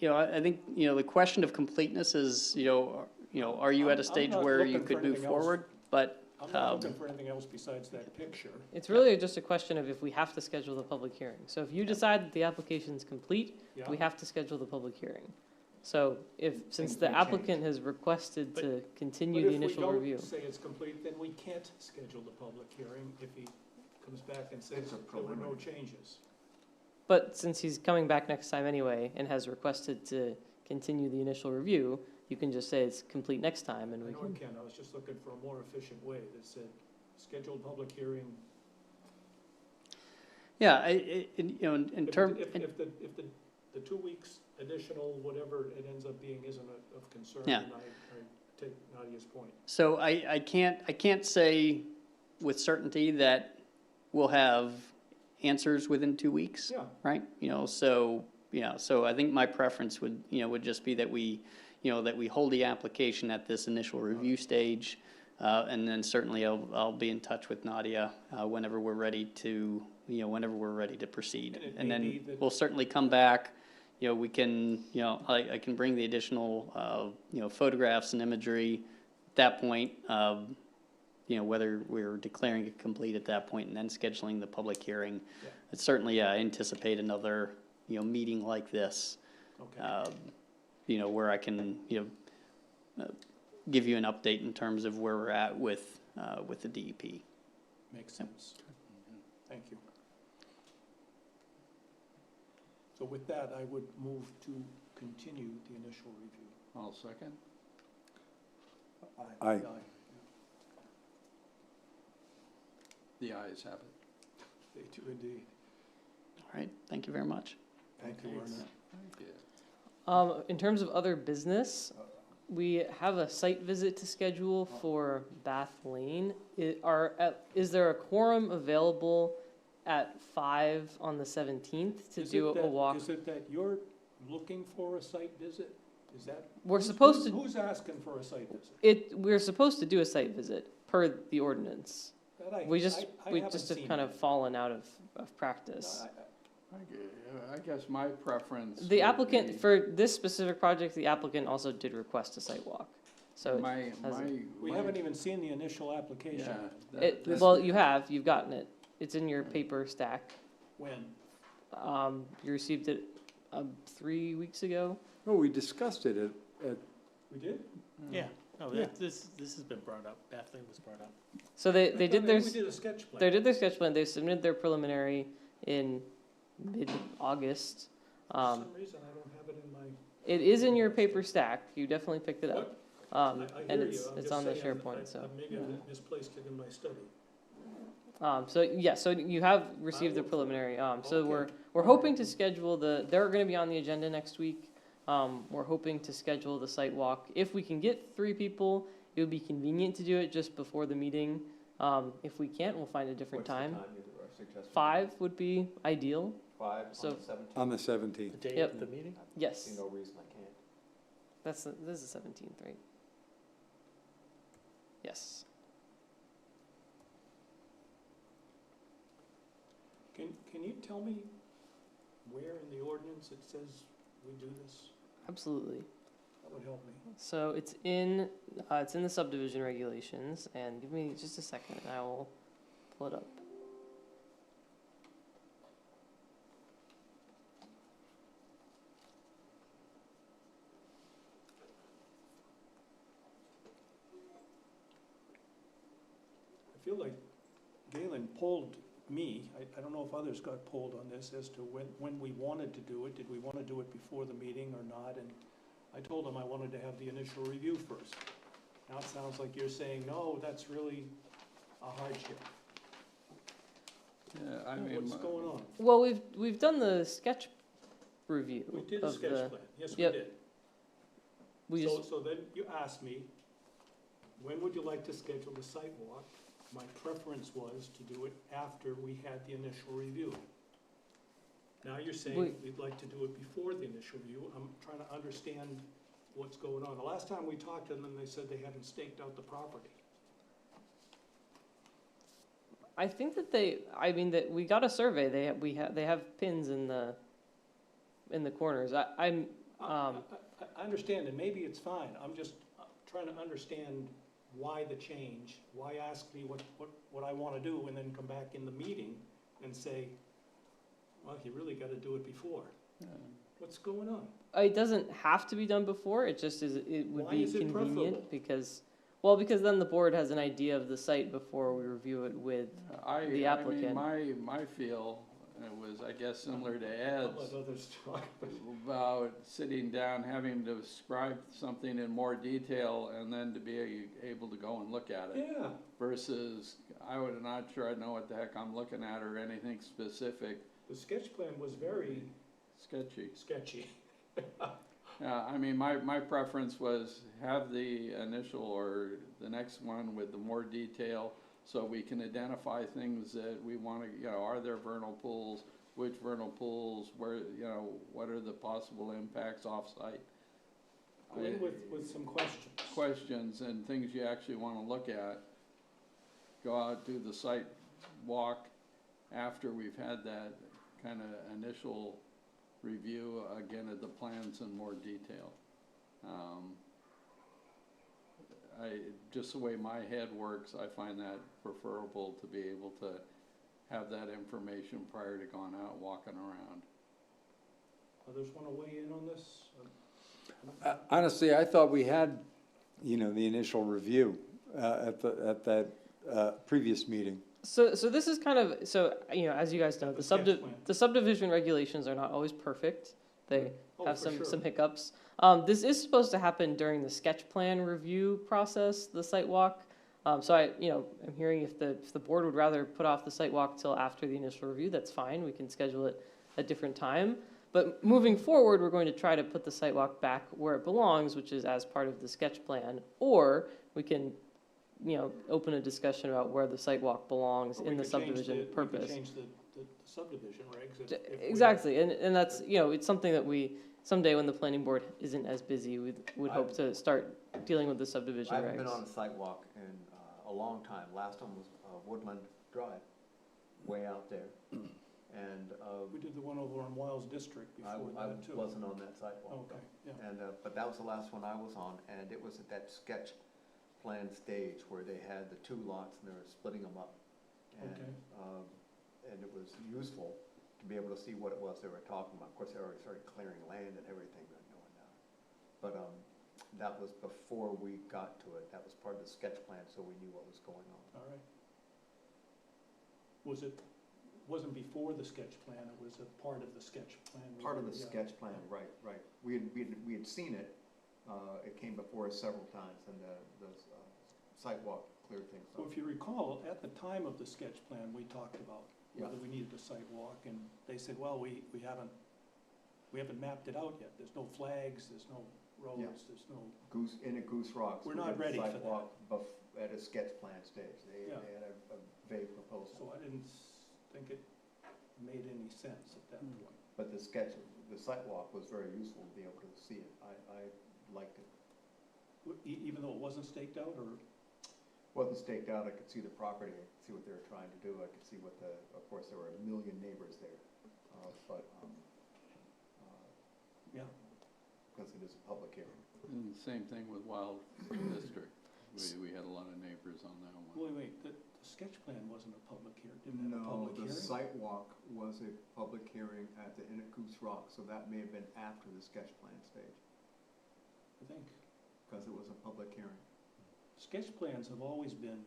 I think, the question of completeness is, are you at I'm a stage not where you looking for could move anything else. forward? But, I'm not looking for anything else besides that picture. It's really just a question of if we have to schedule the public hearing. So if you decide that the application's complete, Yeah? we have to schedule the public hearing. So since Things the may change. applicant has requested to But continue the initial if we review. don't say it's complete, then we can't schedule the public hearing if he comes back and says It's a there were no preliminary. changes. But since he's coming back next time anyway and has requested to continue the initial review, you can just say it's complete next time and I we know can. it can, I was just looking for a more efficient way that said, scheduled public hearing. Yeah, you know, in If term, the 2 weeks additional, whatever it ends up being, isn't of concern, Yeah. then I take Nadia's point. so I can't say with certainty that we'll have answers within 2 weeks. Yeah, Right, so I think my preference would just be that we hold the application at this initial review stage. And then certainly I'll be in touch with Nadia, whenever we're ready to proceed. And it And may then be that- we'll certainly come back, we can, I can bring the additional, photographs and imagery at that point. Whether we're declaring it complete at that point and then scheduling the public hearing. Yeah. I'd certainly, anticipate another, meeting like this, okay. where I can, give you an update in terms of where we're at with the DEP. Makes sense. Thank you. So with that, I would move to continue the initial review. I'll second. Aye. The ayes have it. They do indeed. All right, thank you very much. Thank you, Werner. Thank you. In terms of other business, we have a site visit to schedule for Bath Lane. Is there a quorum available at 5 on the 17th to Is do it a that- walk? Is it that you're looking for a site visit? Is that? We're who's- supposed to, Who's asking for a site visit? we're supposed to do a site visit per the ordinance. That I- We just I have haven't seen kind of that. fallen out of practice. I guess my preference. The would applicant, be- for this specific project, the applicant also did request a site walk. So, We haven't even seen the initial application. Yeah. well, you've gotten it. It's in your paper stack. When? You received it 3 weeks ago. Oh, we discussed it at, We did? Yeah, no, Yeah. this has been brought up, Bathling was brought up. So they I did thought their, We did a sketch plan. they did their sketch plan. They submitted their preliminary in mid-August. For some reason, I don't have it in my. It is in your paper stack. You definitely picked it up. What? Um, I and hear it's, you. I'm it's just on the saying, SharePoint, so. Maybe I misplaced it in my study. So you have received the look for it. preliminary, so Okay. we're hoping to schedule they're gonna be on the agenda next week. We're hoping to schedule the site walk. If we can get 3 people, it would be convenient to do it just before the meeting. If we can't, we'll find a different What's the time. you are suggesting? 5 would be ideal, 5 So- on the 17th? on the The 17th. day Yep. of the meeting? I yes. see no reason I can't. This is the 17th, right? Yes. Can you tell me where in the ordinance it says we do this? Absolutely. That would help me. So it's in the subdivision regulations, and give me just a second, and I will pull it up. I feel like Galen polled me, I don't know if others got polled on this, as to when we wanted to do it. Did we want to do it before the meeting or not? And I told him I wanted to have the initial review first. Now it sounds like you're saying, no, that's really a hardship. Yeah, I mean. What's going on? Well, we've done the sketch review We did a of sketch the. plan, yes, we Yep. did. We just, So then you asked me, when would you like to schedule the site walk? My preference was to do it after we had the initial review. Now you're saying we'd like to do it before the initial review. I'm trying to understand what's going on. The last time we talked to them, they said they hadn't staked out the property. I think that that we got a survey. They have pins in the corners. I I understand, and maybe it's fine. I'm just trying to understand why the change? Why ask me what I wanna do and then come back in the meeting and say, well, you really gotta do it before? What's going on? It doesn't have to be done before, it just is, it would Why be is it preferable? convenient because, well, because then the board has an idea of the site before we review it with, I The mean, applicant. my feel, was, I guess, similar to I'll Ed's, let others talk, but about sitting down, having to describe something in more detail, and then to be able to go and look at it. yeah, Versus, I would not sure I know what the heck I'm looking at or anything specific, the sketch plan was very sketchy. sketchy. Yeah, I mean, my preference was have the initial or the next one with the more detail, so we can identify things that we wanna, are there vernal pools, which vernal pools, where, what are the possible impacts off-site? Go in with some questions. Questions and things you actually wanna look at. Go out, do the site walk after we've had that kinda initial review, again, of the plans in more detail. Just the way my head works, I find that preferable to be able to have that information prior to going out walking around. Others wanna weigh in on this? Honestly, I thought we had, the initial review at that previous meeting. so this is kind of, as you guys know, The sketch plan. the subdivision regulations are not always perfect. They Oh, have for sure. some hiccups. This is supposed to happen during the sketch plan review process, the site walk. So I'm hearing if the board would rather put off the site walk till after the initial review, that's fine. We can schedule it a different time. But moving forward, we're going to try to put the site walk back where it belongs, which is as part of the sketch plan. Or we can, open a discussion about where the site walk belongs Or we in the could change subdivision We purpose. could change the subdivision regs. if we- Exactly, and that's, it's something that someday when the planning board isn't as busy, we would hope I've- to start dealing with the subdivision I haven't been on regs. a site walk in a long time. Last one was Woodland Drive, way out there. And We did the one over on Wiles District I before that too. wasn't on that site walk. Okay, yeah. And, but that was the last one I was on, and it was at that sketch plan stage where they had the two lots and they were splitting them up. Okay. And it was useful to be able to see what it was they were talking about. Of course, they already started clearing land and everything going down. But, that was before we got to it. That was part of the sketch plan, so we knew what was going on. All right. Wasn't before the sketch plan, it was a part of the sketch plan. Part of the Yeah. sketch plan, right. We had seen it, it came before us several times, and the sidewalk cleared things So up. if you recall, at the time of the sketch plan, we talked about Yeah. whether we needed a site walk, and they said, well, we haven't mapped it out yet. There's no flags, there's no roads, there's no, Goose Rocks. We're we not had a ready for that. sidewalk At a sketch plan stage, they Yeah. had a vague proposal. so I didn't think it made any sense at that point. But the sidewalk was very useful to be able to see it. I liked it. Even though it wasn't staked out, or, Wasn't staked out, I could see the property, I could see what they were trying to do, I could see of course, there were a million neighbors there, yeah, because it is a public hearing. And the same thing with Wild District. We had a lot of neighbors on that one. wait, the sketch plan wasn't a public hearing, didn't have a public hearing? sidewalk was a public hearing at the Inn at Goose Rock, so that may have been after the sketch plan stage, I think. because it was a public hearing. Sketch plans have always been,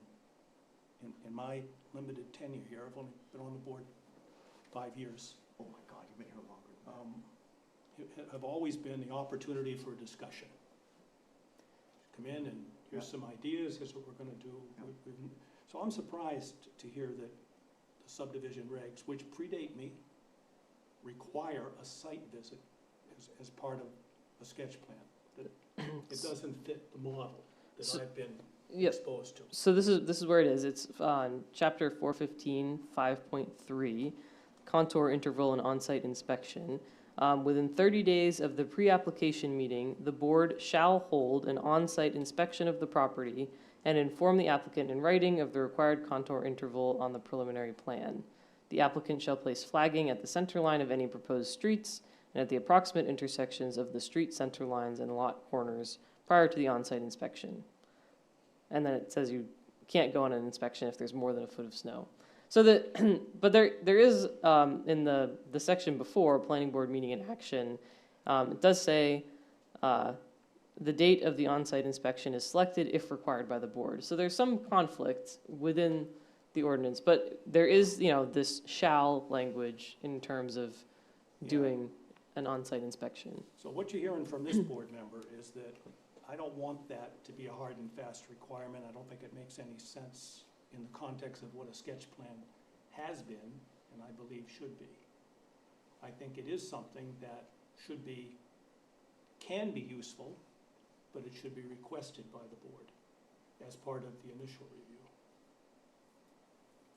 in my limited tenure here, I've only been on the board 5 years, Oh my God, you've been here longer than that. have always been the opportunity for discussion. Come in and here's some ideas, here's what we're gonna do. So I'm surprised to hear that the subdivision regs, which predate me, require a site visit as part of a sketch plan. That it doesn't fit the model that So- I've been Yep. exposed to. So this is where it is. It's on chapter 415, 5.3, contour interval and on-site inspection. Within 30 days of the pre-application meeting, the board shall hold an on-site inspection of the property and inform the applicant in writing of the required contour interval on the preliminary plan. The applicant shall place flagging at the center line of any proposed streets and at the approximate intersections of the street center lines and lot corners prior to the on-site inspection. and then it says you can't go on an inspection if there's more than a foot of snow. So that, but there is, in the section before, planning board meeting in action, it does say, the date of the on-site inspection is selected if required by the board. So there's some conflict within the ordinance, but there is, this shall language in terms of doing an on-site inspection. So what you're hearing from this board member is that I don't want that to be a hard and fast requirement. I don't think it makes any sense in the context of what a sketch plan has been, and I believe should be. I think it is something that can be useful, but it should be requested by the board as part of the initial review.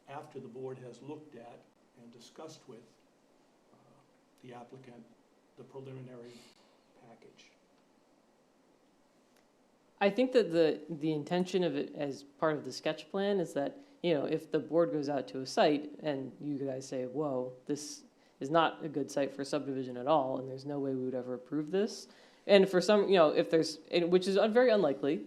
After the board has looked at and discussed with the applicant the preliminary package. I think that the intention of it as part of the sketch plan is that, if the board goes out to a site and you guys say, whoa, this is not a good site for subdivision at all, and there's no way we would ever approve this. And for some, if there's, which is very unlikely,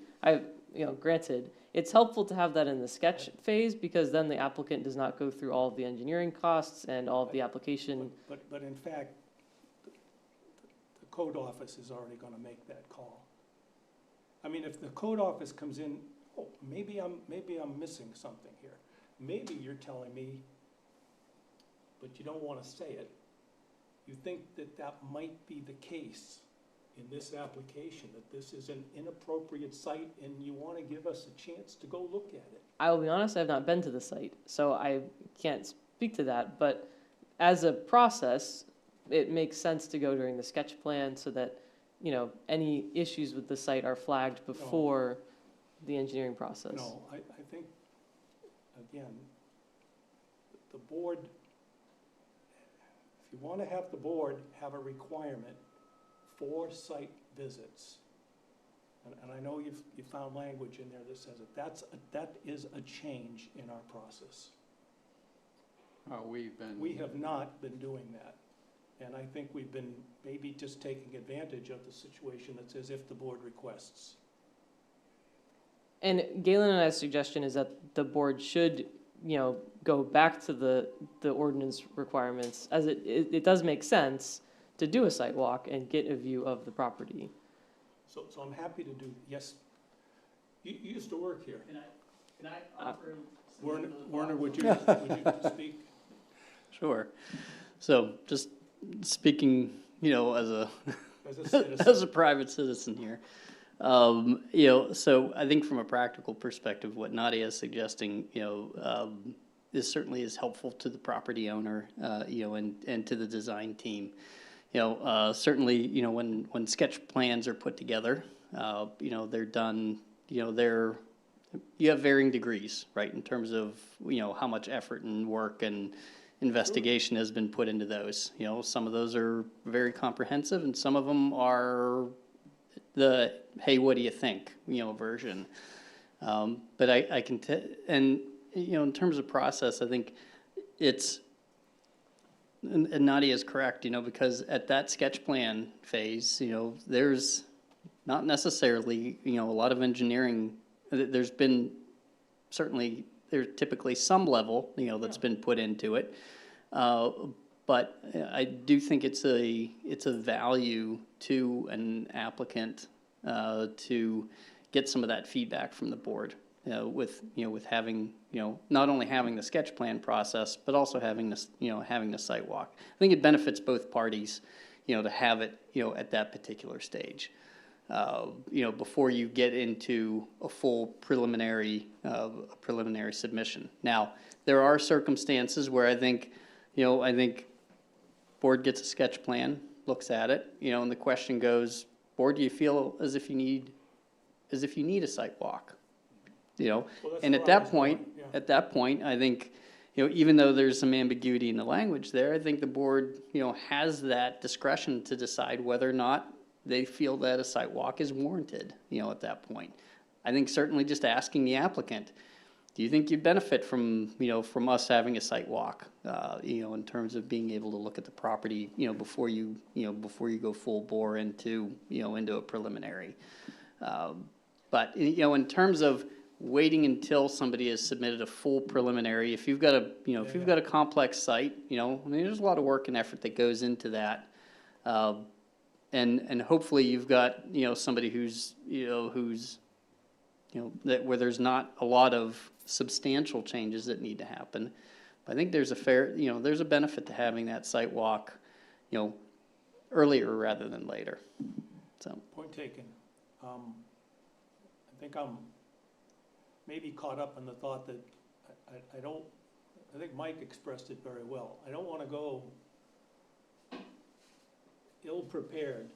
granted, it's helpful to have that in the sketch phase because then the applicant does not go through all of the engineering costs and all of the application. But in fact, the code office is already gonna make that call. I mean, if the code office comes in, oh, maybe I'm missing something here. Maybe you're telling me, but you don't wanna say it. You think that might be the case in this application, that this is an inappropriate site and you wanna give us a chance to go look at it. I will be honest, I've not been to the site, so I can't speak to that, but as a process, it makes sense to go during the sketch plan so that, any issues with the site are flagged before the engineering process. No, I think, again, the board, if you wanna have the board have a requirement for site visits, and I know you found language in there that says it, that is a change in our process. We have not been doing that. And I think we've been maybe just taking advantage of the situation that says if the board requests. And Galen and I's suggestion is that the board should, go back to the ordinance requirements, as it does make sense to do a site walk and get a view of the property. So I'm happy to do, yes. You used to work here. Can I offer? Werner, would you speak? Sure. So just speaking, as a As a citizen. as a private citizen here, so I think from a practical perspective, what Nadia is suggesting, is certainly is helpful to the property owner, and to the design team. Certainly, when sketch plans are put together, they're done, you have varying degrees, right, in terms of, how much effort and work and investigation has been put into those. Some of those are very comprehensive and some of them are the, hey, what do you think, version. But I can, in terms of process, I think it's, and Nadia is correct, because at that sketch plan phase, there's not necessarily, a lot of engineering. There's been certainly, there's typically some level, that's been put into it. But I do think it's a value to an applicant to get some of that feedback from the board. With having, not only having the sketch plan process, but also having this, having the site walk. I think it benefits both parties, to have it, at that particular stage. Before you get into a full preliminary submission. Now, there are circumstances where I think board gets a sketch plan, looks at it, and the question goes, board, do you feel as if you need a site walk? Well, that's And where at I that was point, going, yeah. I think, even though there's some ambiguity in the language there, I think the board, has that discretion to decide whether or not they feel that a site walk is warranted, at that point. I think certainly just asking the applicant, do you think you'd benefit from, from us having a site walk, in terms of being able to look at the property, before you go full bore into, into a preliminary. But, in terms of waiting until somebody has submitted a full preliminary. If you've got a, if you've got a complex site, I mean, there's a lot of work and effort that goes into that. And hopefully you've got, somebody who's that where there's not a lot of substantial changes that need to happen. But I think there's there's a benefit to having that site walk, earlier rather than later. So. Point taken. I think I'm maybe caught up in the thought that I think Mike expressed it very well. I don't want to go ill-prepared.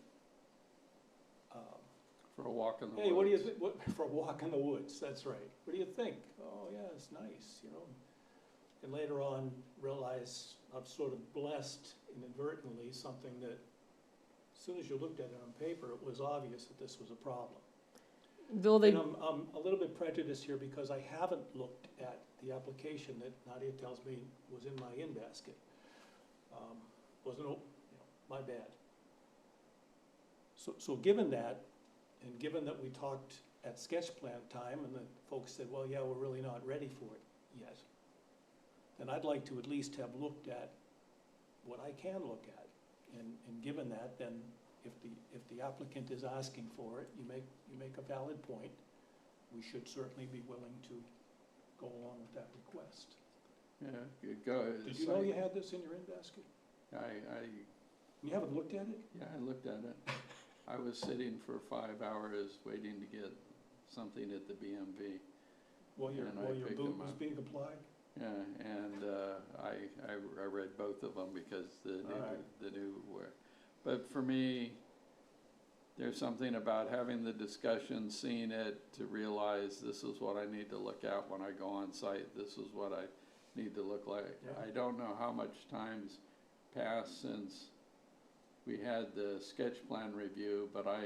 For a walk in the woods. Hey, what do you think, for a walk in the woods, that's right. What do you think? Oh, yeah, it's nice, And later on, realize I've sort of blessed inadvertently something that, as soon as you looked at it on paper, it was obvious that this was a problem. Will they, And I'm a little bit prejudiced here because I haven't looked at the application that Nadia tells me was in my in-basket. My bad. So given that, and given that we talked at sketch plan time and the folks said, well, yeah, we're really not ready for it yet, then I'd like to at least have looked at what I can look at. And given that, then if the applicant is asking for it, you make a valid point. We should certainly be willing to go along with that request. Yeah, go. Did you know you had this in your in-basket? You haven't looked at it? Yeah, I looked at it. I was sitting for 5 hours waiting to get something at the BMV. While your picked boot them was up. being applied? Yeah, and I read both of them because the new were. But for me, there's something about having the discussion, seeing it, to realize this is what I need to look at when I go on site. This is what I need to look like. Yeah. I don't know how much time's passed since we had the sketch plan review, but I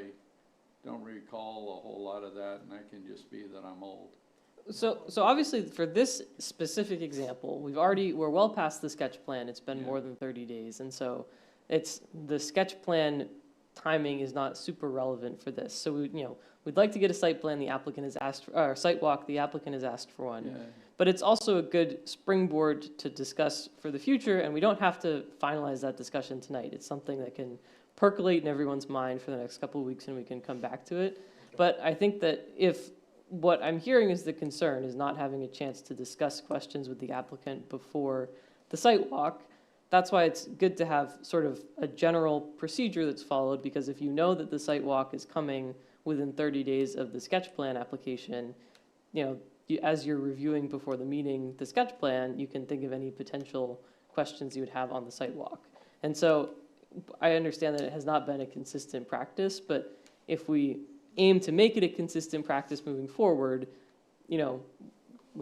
don't recall a whole lot of that, and that can just be that I'm old. so obviously for this specific example, we're well past the sketch plan. It's been Yeah. more than 30 days. And so the sketch plan timing is not super relevant for this. So we'd like to get a site plan, the applicant has asked, or site walk, the applicant has asked for one. Yeah, But it's also a good springboard to discuss for the future, and we don't have to finalize that discussion tonight. It's something that can percolate in everyone's mind for the next couple of weeks, and we can come back to it. But I think that if what I'm hearing is the concern is not having a chance to discuss questions with the applicant before the site walk, that's why it's good to have sort of a general procedure that's followed, because if you know that the site walk is coming within 30 days of the sketch plan application, as you're reviewing before the meeting the sketch plan, you can think of any potential questions you would have on the site walk. And so I understand that it has not been a consistent practice, but if we aim to make it a consistent practice moving forward, we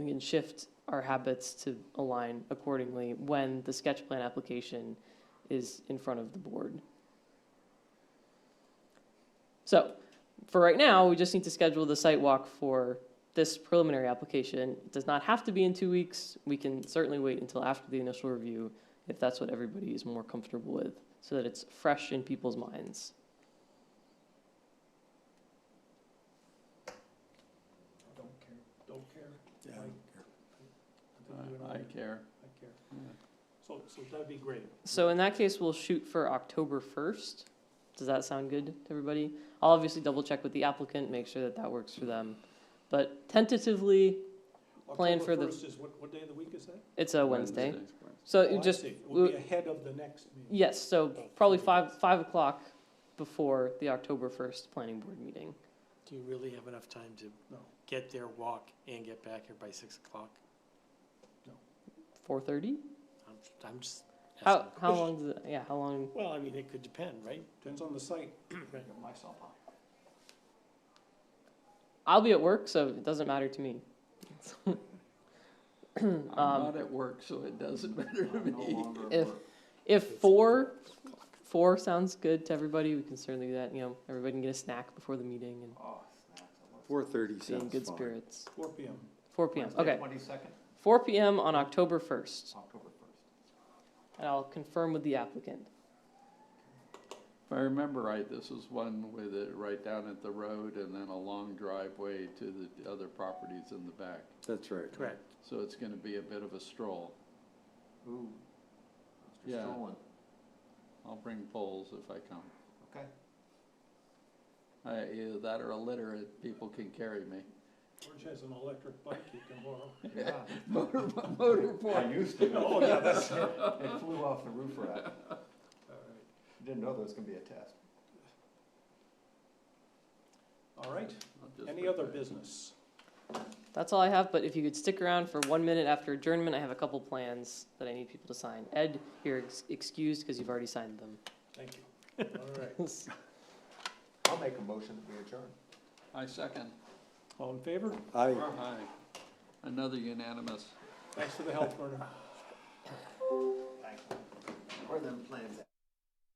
can shift our habits to align accordingly when the sketch plan application is in front of the board. So for right now, we just need to schedule the site walk for this preliminary application. It does not have to be in 2 weeks. We can certainly wait until after the initial review if that's what everybody is more comfortable with, so that it's fresh in people's minds. Don't care. Yeah, I Mike? don't care. I think you and I care. I care. So that'd be great. So in that case, we'll shoot for October 1st. Does that sound good to everybody? I'll obviously double check with the applicant, make sure that that works for them. But tentatively, Plan for the- October 1st is what day of the week is that? it's a Wednesday. Wednesday. So Oh, you I just, see. It would be ahead of the next meeting. yes, so probably 5 o'clock before the October 1st planning board meeting. Do you really have enough time to No. get there, walk, and get back here by 6 o'clock? 4:30? I'm just How asking. long does it, how long? Well, I mean, it could depend, right? Depends on the site. Myself. I'll be at work, so it doesn't matter to me. I'm not at work, so it doesn't matter to me. If 4 sounds good to everybody, we can certainly do that. Everybody can get a snack before the meeting and 4:30 be in sounds good fine. spirits. 4 PM. 4 p.m. Okay, 22nd, 4 p.m. on October 1st. October 1st. And I'll confirm with the applicant. If I remember right, this was one with it right down at the road and then a long driveway to the other properties in the back. That's right. Correct. So it's gonna be a bit of a stroll. Ooh. Mr. Yeah. Strolling. I'll bring poles if I come. Okay. Either that or a litter, people can carry me. George has an electric bike you can borrow. Yeah. Motorboat. I used to. Oh, yeah, that's, It flew off the roof rack. all right. Didn't know there was gonna be a test. All right, I'll just any put other that- business? That's all I have, but if you could stick around for 1 minute after adjournment, I have a couple plans that I need people to sign. Ed, you're excused because you've already signed them. Thank you. All right, I'll make a motion that we adjourn. I second. all in favor? I, Aye. Another unanimous. Thanks for the help, Werner. Where are them plans at?